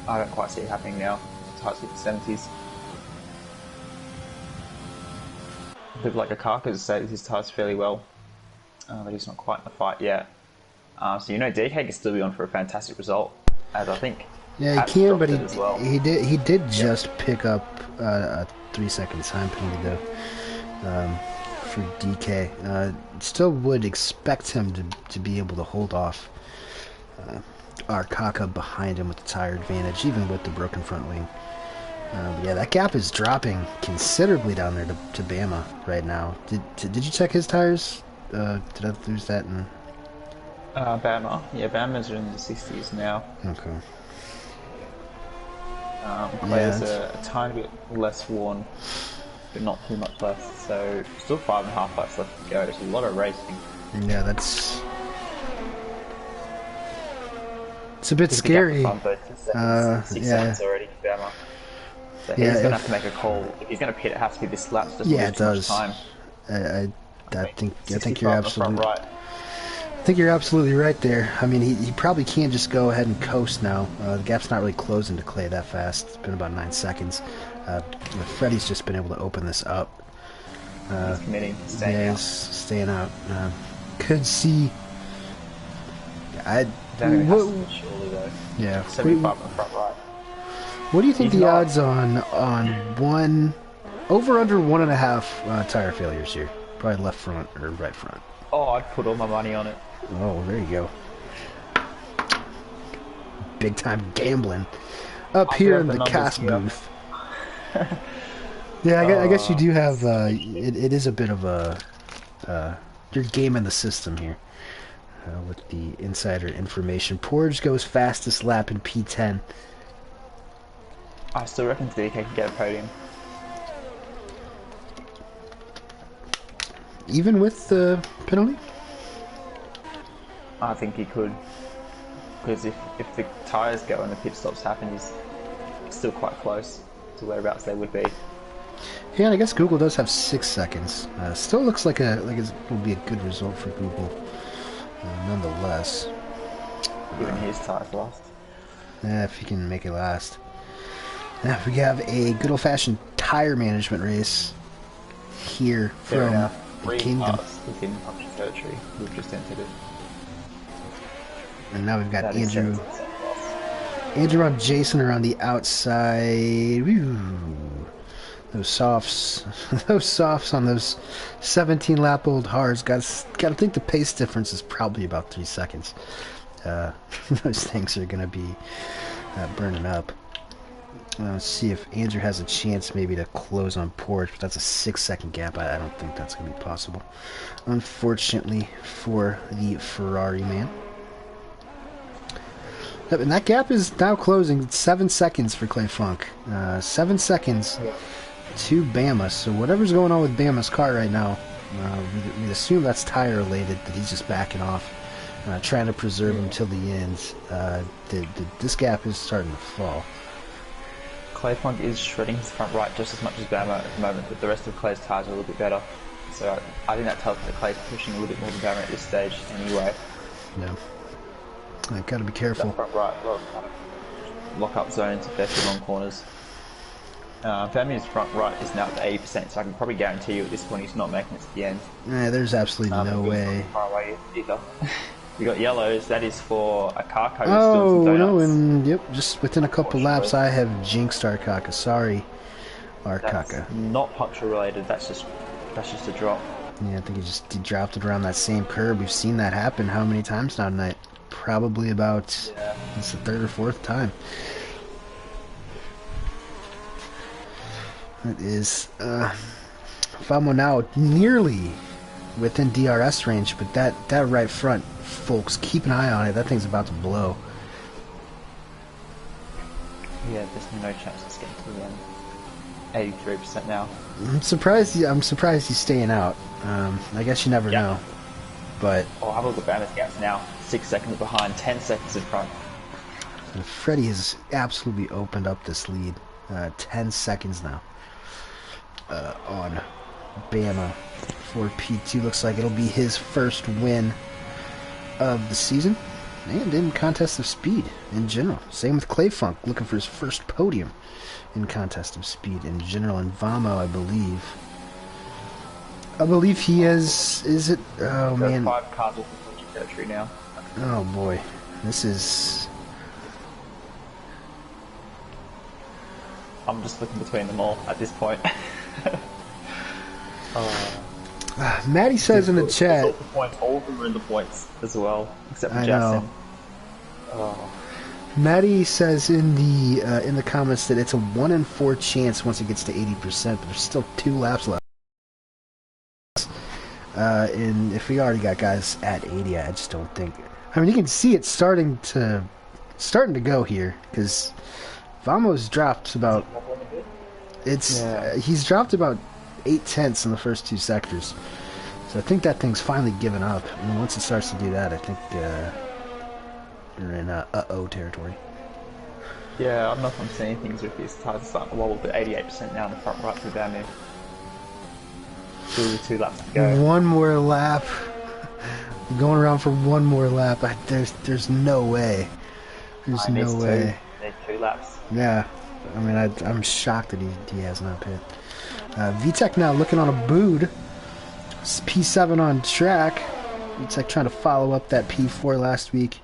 I don't quite see it happening now. Tires hit the 70s. People like Akaka say his tires fairly well, but he's not quite in the fight yet. So DK can still be on for a fantastic result, as I think. Yeah, he can, but well. he did just pick up a 3-second time penalty though for DK. Still would expect him to be able to hold off Arkaka behind him with the tire advantage, even with the broken front wing. But yeah, that gap is dropping considerably down there to Bama right now. Did you check his tires? Did I lose that? Bama. Yeah, Bama's are in the 60s now. Okay. Clay's a tiny bit less worn, but not too much less. So still 5.5 laps left to go. There's a lot of racing. Yeah, it's a bit scary. 6 seconds already, Bama. So he's going to have to make a call. If he's going to pit, it has to be this lap. It does. Time. I think you're absolutely right. I think you're absolutely right there. I mean, he probably can't just go ahead and coast now. The gap's not really closing to Clay that fast. It's been about 9 seconds. Freddie's just been able to open this up. He's committing, staying out. Staying out. Could see. Surely though. Yeah. 75 on the front right. What do you think the odds on one over under 1.5 tire failures here? Probably left front or right front. Oh, I'd put all my money on it. Oh, there you go. Big time gambling up here in the COS booth. Yeah, I guess you do have. It is a bit of a you're gaming the system here with the insider information. Porge goes fastest lap in P10. I still reckon DK can get a podium. Even with the penalty? I think he could. Because if the tyres go and the pit stops happen, he's still quite close to whereabouts they would be. Yeah, and I guess Google does have 6 seconds. Still looks like it will be a good result for Google, nonetheless. Even his tyres last. Yeah, if he can make it last. Now we have a good old-fashioned tire management race here from the Kingdom. Within puncture territory, we've just entered it. And now we've got Andrew and Jason are on the outside. Woo. Those softs on those 17-lap-old hards. Got to think the pace difference is probably about 3 seconds. Those things are going to be burning up. Let's see if Andrew has a chance maybe to close on Porch, but that's a 6-second gap. I don't think that's going to be possible, unfortunately, for the Ferrari man. And that gap is now closing. 7 seconds for Clay Funk. 7 seconds to Bama. So whatever's going on with Bama's car right now, we assume that's tire related, that he's just backing off, trying to preserve him till the end. This gap is starting to fall. Clay Funk is shredding his front right just as much as Bama at the moment, but the rest of Clay's tyres are a little bit better. So I think that tells me that Clay's pushing a little bit more than Bama at this stage anyway. Yeah. I gotta be careful. That front right, lock-up zones if they're too long corners. Bama's front right is now at 80%, so I can probably guarantee you at this point he's not making it to the end. Nah, there's absolutely no way. Far away either. We got yellows. That is for Akaka. Oh no! And yep, just within a couple laps, I have jinxed Arkaka. Sorry, Arkaka. That's not puncture related. That's just a drop. Yeah, I think he dropped it around that same curb. We've seen that happen how many times now tonight? Probably about it's the 3rd or 4th time. That is Famo now nearly within DRS range, but that right front, folks, keep an eye on it. That thing's about to blow. Yeah, there's no chance it's getting to the end. 83% now. I'm surprised he's staying out. I guess you never know. But have a look at Bama's gaps now. 6 seconds behind, 10 seconds in front. And Freddie has absolutely opened up this lead. 10 seconds now. on Bama for P2. Looks like it'll be his first win of the season and in contest of speed in general. Same with Clay Funk, looking for his first podium in contest of speed in general. And Vamo, I believe he has. Is it? Oh man! 5 cars with the territory now. Oh boy, this is. I'm just looking between them all at this point. Maddie says in the chat. All of them are in the points as well, except for I Justin. know. Maddie says in the comments that it's a 1 in 4 chance once it gets to 80%, but there's still 2 laps left. And if we already got guys at 80, I just don't think. I mean, you can see it starting to go here because Vamo's dropped about. He's dropped about 8/10 in the first 2 sectors, so I think that thing's finally given up. And once it starts to do that, I think you're in uh-oh territory. Yeah, I don't know if I'm seeing things with this tires starting to wobble, but 88% now in the front right for Bama. 2 laps to go. One more lap. Going around for one more lap. There's no way. There's no way. There's 2 laps. Yeah. I mean, I'm shocked that he has not pit. VTech now looking on a bood. P7 on track. VTech trying to follow up that P4 last week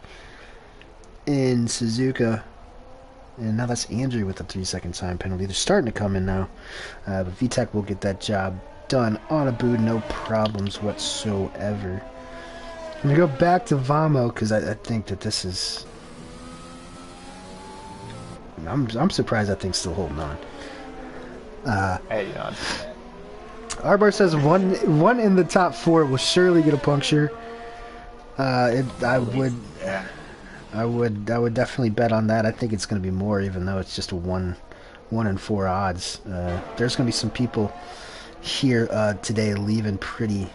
in Suzuka. And now that's Andrew with the 3-second time penalty. They're starting to come in now. But VTech will get that job done on a bood. No problems whatsoever. I'm going to go back to Vamo because I think that this is... I'm surprised that thing's still holding on. 89%. Arbar says one in the top 4 will surely get a puncture. I would definitely bet on that. I think it's going to be more, even though it's just a 1 in 4 odds. There's going to be some people here today leaving pretty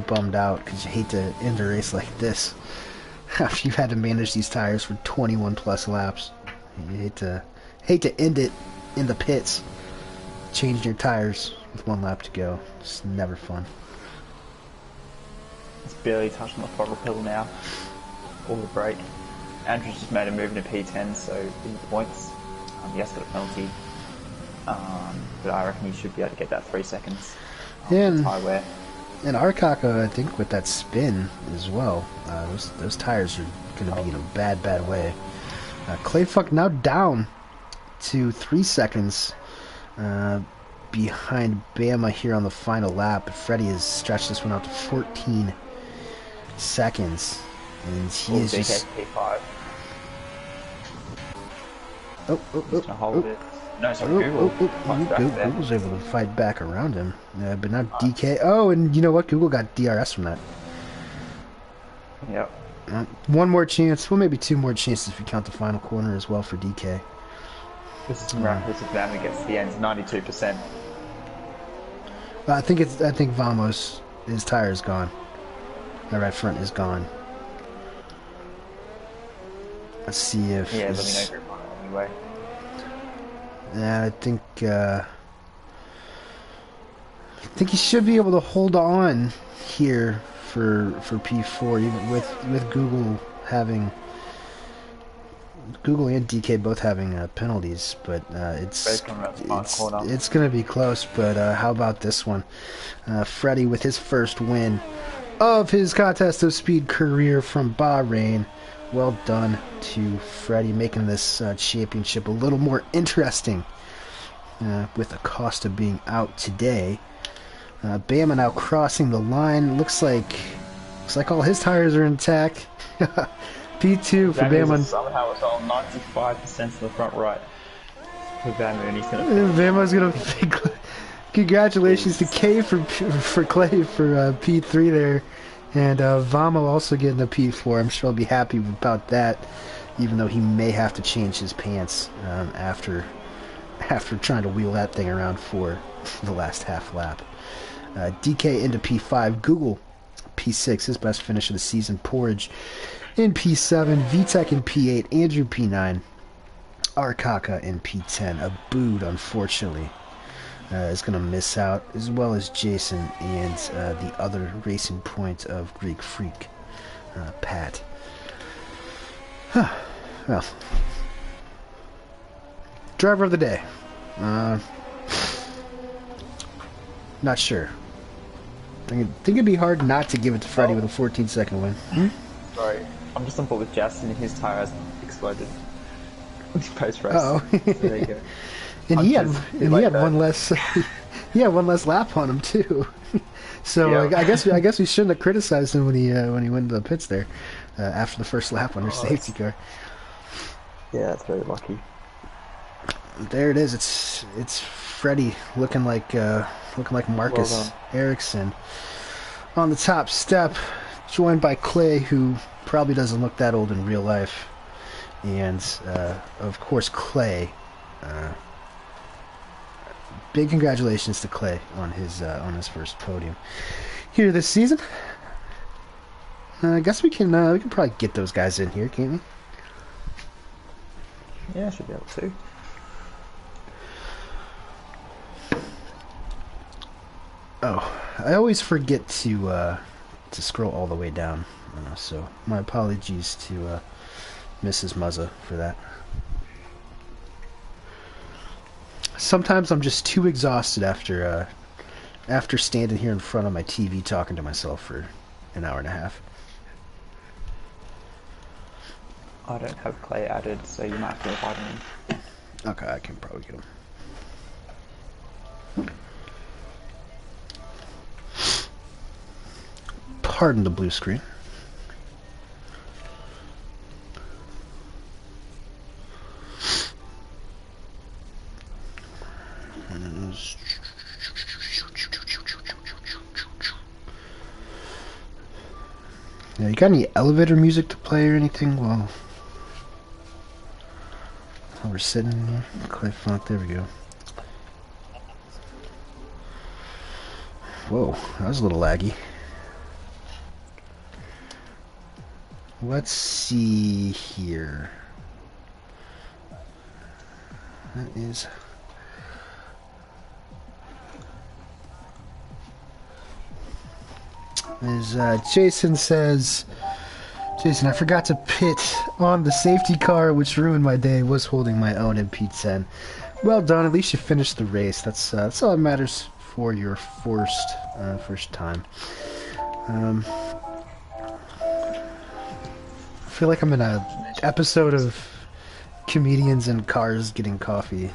bummed out because you hate to end a race like this after you've had to manage these tires for 21 plus laps. You hate to end it in the pits, changing your tires with 1 lap to go. It's never fun. It's barely touching the throttle pedal now, or the brake. Andrew's just made a move into P10, so in the points. He has got a penalty, but I reckon he should be able to get that 3 seconds. And tire wear. And Arcaka, I think, with that spin as well, those tires are going to be in a bad way. Clayfuck now down to 3 seconds behind Bama here on the final lap. But Freddie has stretched this one out to 14 seconds. And he is just... P5. Gonna hold it. No, sorry, Google's able to fight back around him. But now DK... Oh, and you know what? Google got DRS from that. Yep. 1 more chance. Well, maybe 2 more chances if you count the final corner as well for DK. This is miraculous if Bama gets to the end. 92%. I think Vamos, his tire is gone. The right front is gone. Let's see if... Yeah, let me know grip on it anyway. Yeah, I think he should be able to hold on here for P4, even with Google and DK both having penalties, but it's going to be close. But how about this one? Freddie with his first win of his contest of speed career from Bahrain. Well done to Freddie, making this championship a little more interesting with the cost of being out today. Bama now crossing the line. Looks like all his tires are intact. P2 for Bama. Somehow it's all 95% to the front right for Bama, and he's gonna. Bama's gonna. Congratulations to K for Clay for P3 there. And Vamo also getting a P4. I'm sure he'll be happy about that, even though he may have to change his pants after trying to wheel that thing around for the last half lap. DK into P5. Google P6, his best finish of the season. Porridge in P7. VTech in P8. Andrew P9. Arcaka in P10. A bood, unfortunately, is going to miss out, as well as Jason and the other Racing Point of Greek Freak, Pat. Well, driver of the day. Not sure. I think it'd be hard not to give it to Freddie with a 14-second win. Sorry, I'm just on board with Justin. His tyres exploded post race. Oh, so there you go. and he had one less. He had one less lap on him too. So yeah. I guess we shouldn't have criticized him when he went to the pits there after the first lap under safety car. Yeah, that's very lucky. There it is. It's Freddie looking like Marcus Ericsson on the top step, joined by Clay, who probably doesn't look that old in real life, and of course Clay. Big congratulations to Clay on his first podium here this season. I guess we can probably get those guys in here, can't we? Yeah, I should be able to. Oh, I always forget to scroll all the way down, so my apologies to Mrs. Muzza for that. Sometimes I'm just too exhausted after standing here in front of my TV talking to myself for an hour and a half. I don't have Clay added, so you might have to invite him in. Okay, I can probably get him. Pardon the blue screen. Yeah, you got any elevator music to play or anything while we're sitting here? Clay font, there we go. Whoa, that was a little laggy. Let's see here. That is... As Jason says, Jason, I forgot to pit on the safety car, which ruined my day. Was holding my own in P10. Well done. At least you finished the race. That's all that matters for your first time. I feel like I'm in an episode of comedians in cars getting coffee.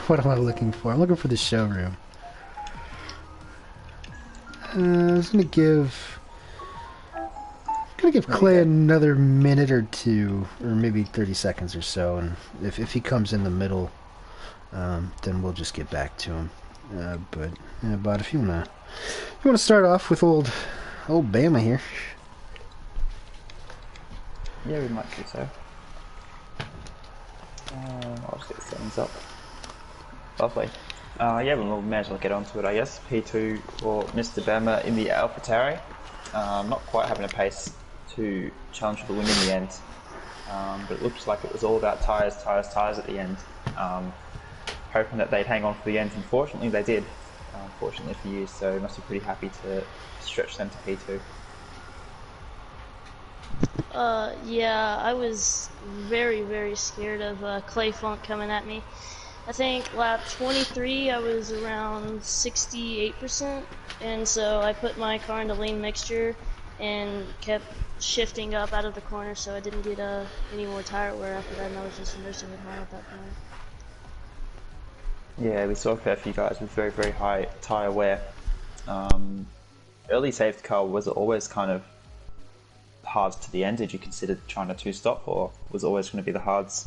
What am I looking for? I'm looking for the showroom. I was gonna give Clay another minute or two, or maybe 30 seconds or so, and if he comes in the middle, then we'll just get back to him. But if you wanna start off with old Bama here. Yeah, we might do so. I'll just get the settings up. Lovely. Yeah, we may as well get onto it, I guess. P2 for Mr. Bama in the AlphaTauri. Not quite having a pace to challenge for the win in the end. But it looks like it was all about tyres at the end. Hoping that they'd hang on for the end. Unfortunately, they did. Fortunately for you, so must be pretty happy to stretch them to P2. Yeah, I was very, very scared of Clay Funk coming at me. I think lap 23 I was around 68%, and so I put my car into lean mixture and kept shifting up out of the corner, so I didn't get any more tire wear after that, and I was just nursing it home at that point. Yeah, we saw a fair few guys with very, very high tire wear. Early safety car, was it always kind of hards to the end? Did you consider trying to two-stop, or was it always going to be the hards?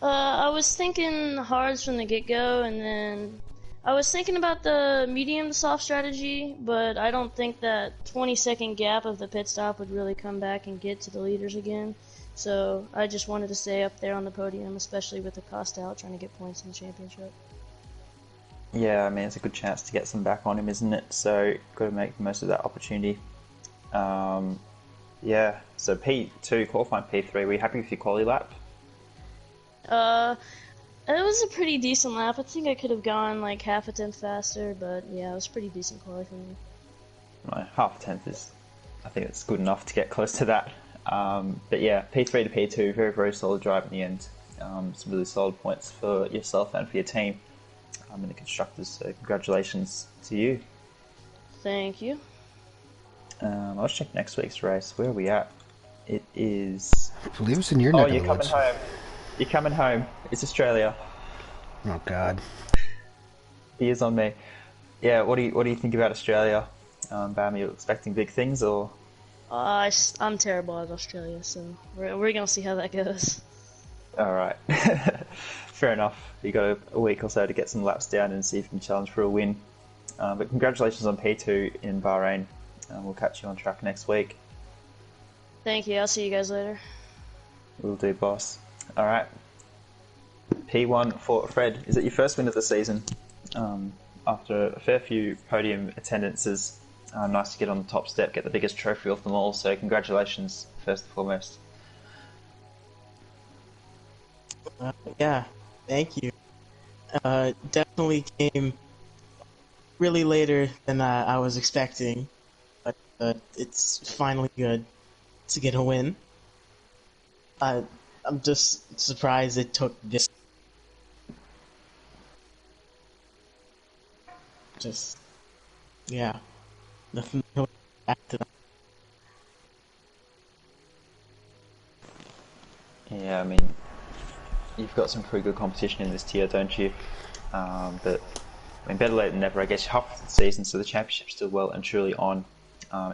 I was thinking hards from the get-go, and then I was thinking about the medium to soft strategy, but I don't think that 20-second gap of the pit stop would really come back and get to the leaders again. So I just wanted to stay up there on the podium, especially with the cost out, trying to get points in the championship. Yeah, I mean, it's a good chance to get some back on him, isn't it? So got to make the most of that opportunity. Yeah, so P2, qualifying P3, were you happy with your quali lap? It was a pretty decent lap. I think I could have gone like half a tenth faster, but yeah, it was pretty decent quality for me. My half a tenth is, I think it's good enough to get close to that. But yeah, P3 to P2, very, very solid drive in the end. Some really solid points for yourself and for your team and the constructors, so congratulations to you. Thank you. I'll check next week's race. Where are we at? It is... I believe it's in your neck of the you're coming woods. home. You're coming home. It's Australia. Oh, God. Beers on me. Yeah, what do you think about Australia? Bam, are you expecting big things, or...? I'm terrible at Australia, so we're gonna see how that goes. Alright. Fair enough. You got a week or so to get some laps down and see if you can challenge for a win. But congratulations on P2 in Bahrain. We'll catch you on track next week. Thank you. I'll see you guys later. Will do, boss. Alright. P1 for Fred. Is it your first win of the season? After a fair few podium attendances, nice to get on the top step, get the biggest trophy of them all, so congratulations, first and foremost. Yeah, thank you. Definitely came really later than I was expecting, but it's finally good to get a win. I'm just surprised it took this. Just, yeah, nothing really back to that. Yeah, I mean, you've got some pretty good competition in this tier, don't you? But I mean, better late than never. I guess you're half the season, so the championship's still well and truly on.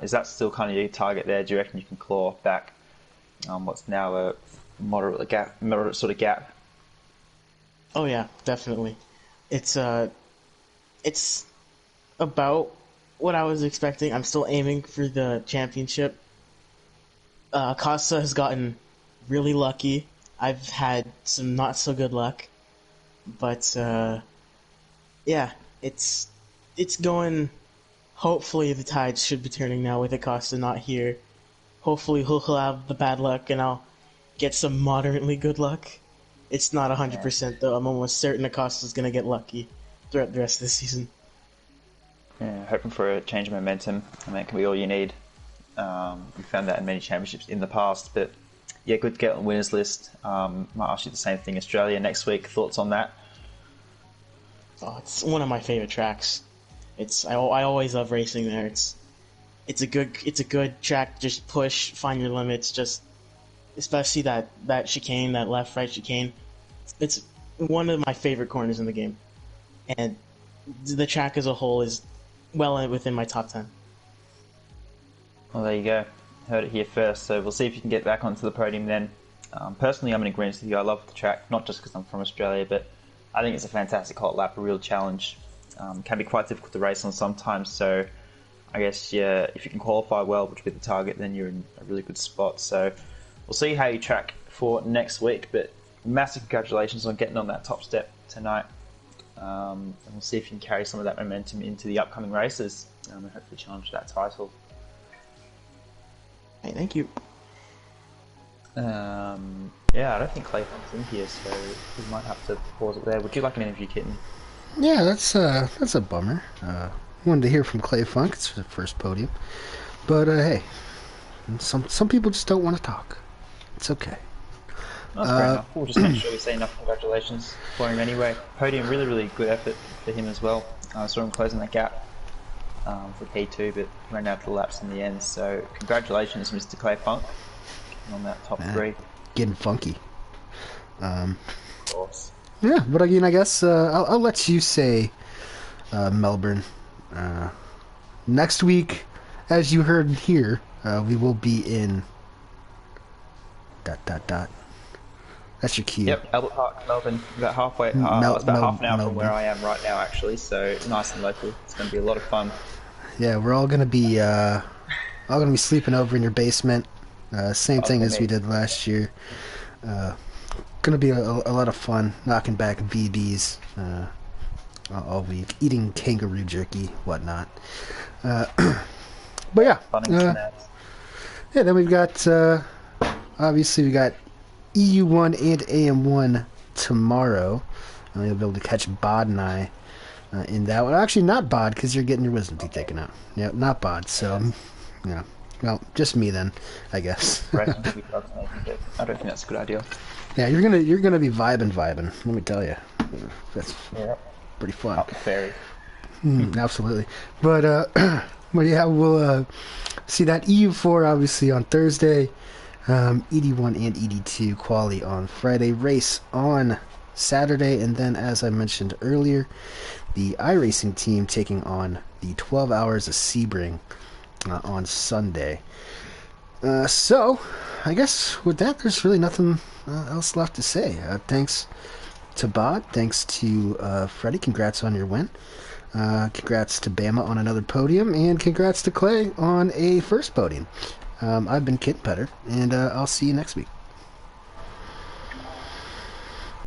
Is that still kind of your target there? Do you reckon you can claw back what's now a moderate sort of gap? Oh yeah, definitely. It's about what I was expecting. I'm still aiming for the championship. Costa has gotten really lucky. I've had some not so good luck, but yeah, it's going. Hopefully, the tides should be turning now with Acosta not here. Hopefully, he'll have the bad luck, and I'll get some moderately good luck. It's not 100% though. I'm almost certain Acosta's gonna get lucky throughout the rest of the season. Yeah, hoping for a change of momentum, and that can be all you need. We found that in many championships in the past, but yeah, good to get on the winners list. Might ask you the same thing, Australia next week. Thoughts on that? Oh, it's one of my favorite tracks. I always love racing there. It's a good track. Just push, find your limits. Just especially that chicane, that left right chicane. It's one of my favorite corners in the game, and the track as a whole is well within my top 10. Well, there you go. Heard it here first. So we'll see if you can get back onto the podium then. Personally, I'm in agreement with you. I love the track, not just because I'm from Australia, but I think it's a fantastic hot lap, a real challenge. Can be quite difficult to race on sometimes, so I guess, yeah, if you can qualify well, which will be the target, then you're in a really good spot. So we'll see how you track for next week, but massive congratulations on getting on that top step tonight. And we'll see if you can carry some of that momentum into the upcoming races and hopefully challenge that title. Hey, thank you. Yeah, I don't think Clayton's in here, so we might have to pause it there. Would you like an interview, Kitten? Yeah, that's a bummer. Wanted to hear from Clay Funk. It's the first podium, but hey, some people just don't want to talk. It's okay. That's fair enough. We'll just make sure we say enough congratulations for him anyway. Podium, really, really good effort for him as well. I saw him closing that gap for P2, but ran out the laps in the end. So congratulations, Mr. Clay Funk, on that top three. Getting funky. Of course. Yeah, but again, I guess I'll let you say, Melbourne. Next week, as you heard here, we will be in... ... That's your cue. Yep, Albert Park, Melbourne. About halfway. It's about half an hour from where I am right now, actually. So nice and local. It's going to be a lot of fun. Yeah, we're all going to be sleeping over in your basement. Same thing as we did last year. Going to be a lot of fun, knocking back BBs all week, eating kangaroo jerky, whatnot. But yeah, then we've got obviously we got EU1 and AM1 tomorrow. You'll be able to catch Bod and I in that one. Actually, not Bod, because you're getting your wisdom teeth taken out. Yeah, not Bod. So, yeah. Well, just me then, I guess. Racing maybe, but I don't think that's a good idea. Yeah, you're gonna be vibing. Let me tell you, that's pretty fun. Up fairy. Absolutely, but well, yeah, we'll see that EU4 obviously on Thursday, ED1 and ED2 quali on Friday, race on Saturday, and then as I mentioned earlier, the iRacing team taking on the 12 Hours of Sebring on Sunday. So, I guess with that, there's really nothing else left to say. Thanks to Bod, thanks to Freddie, congrats on your win. Congrats to Bama on another podium, and congrats to Clay on a first podium. I've been Kit Petter, and I'll see you next week.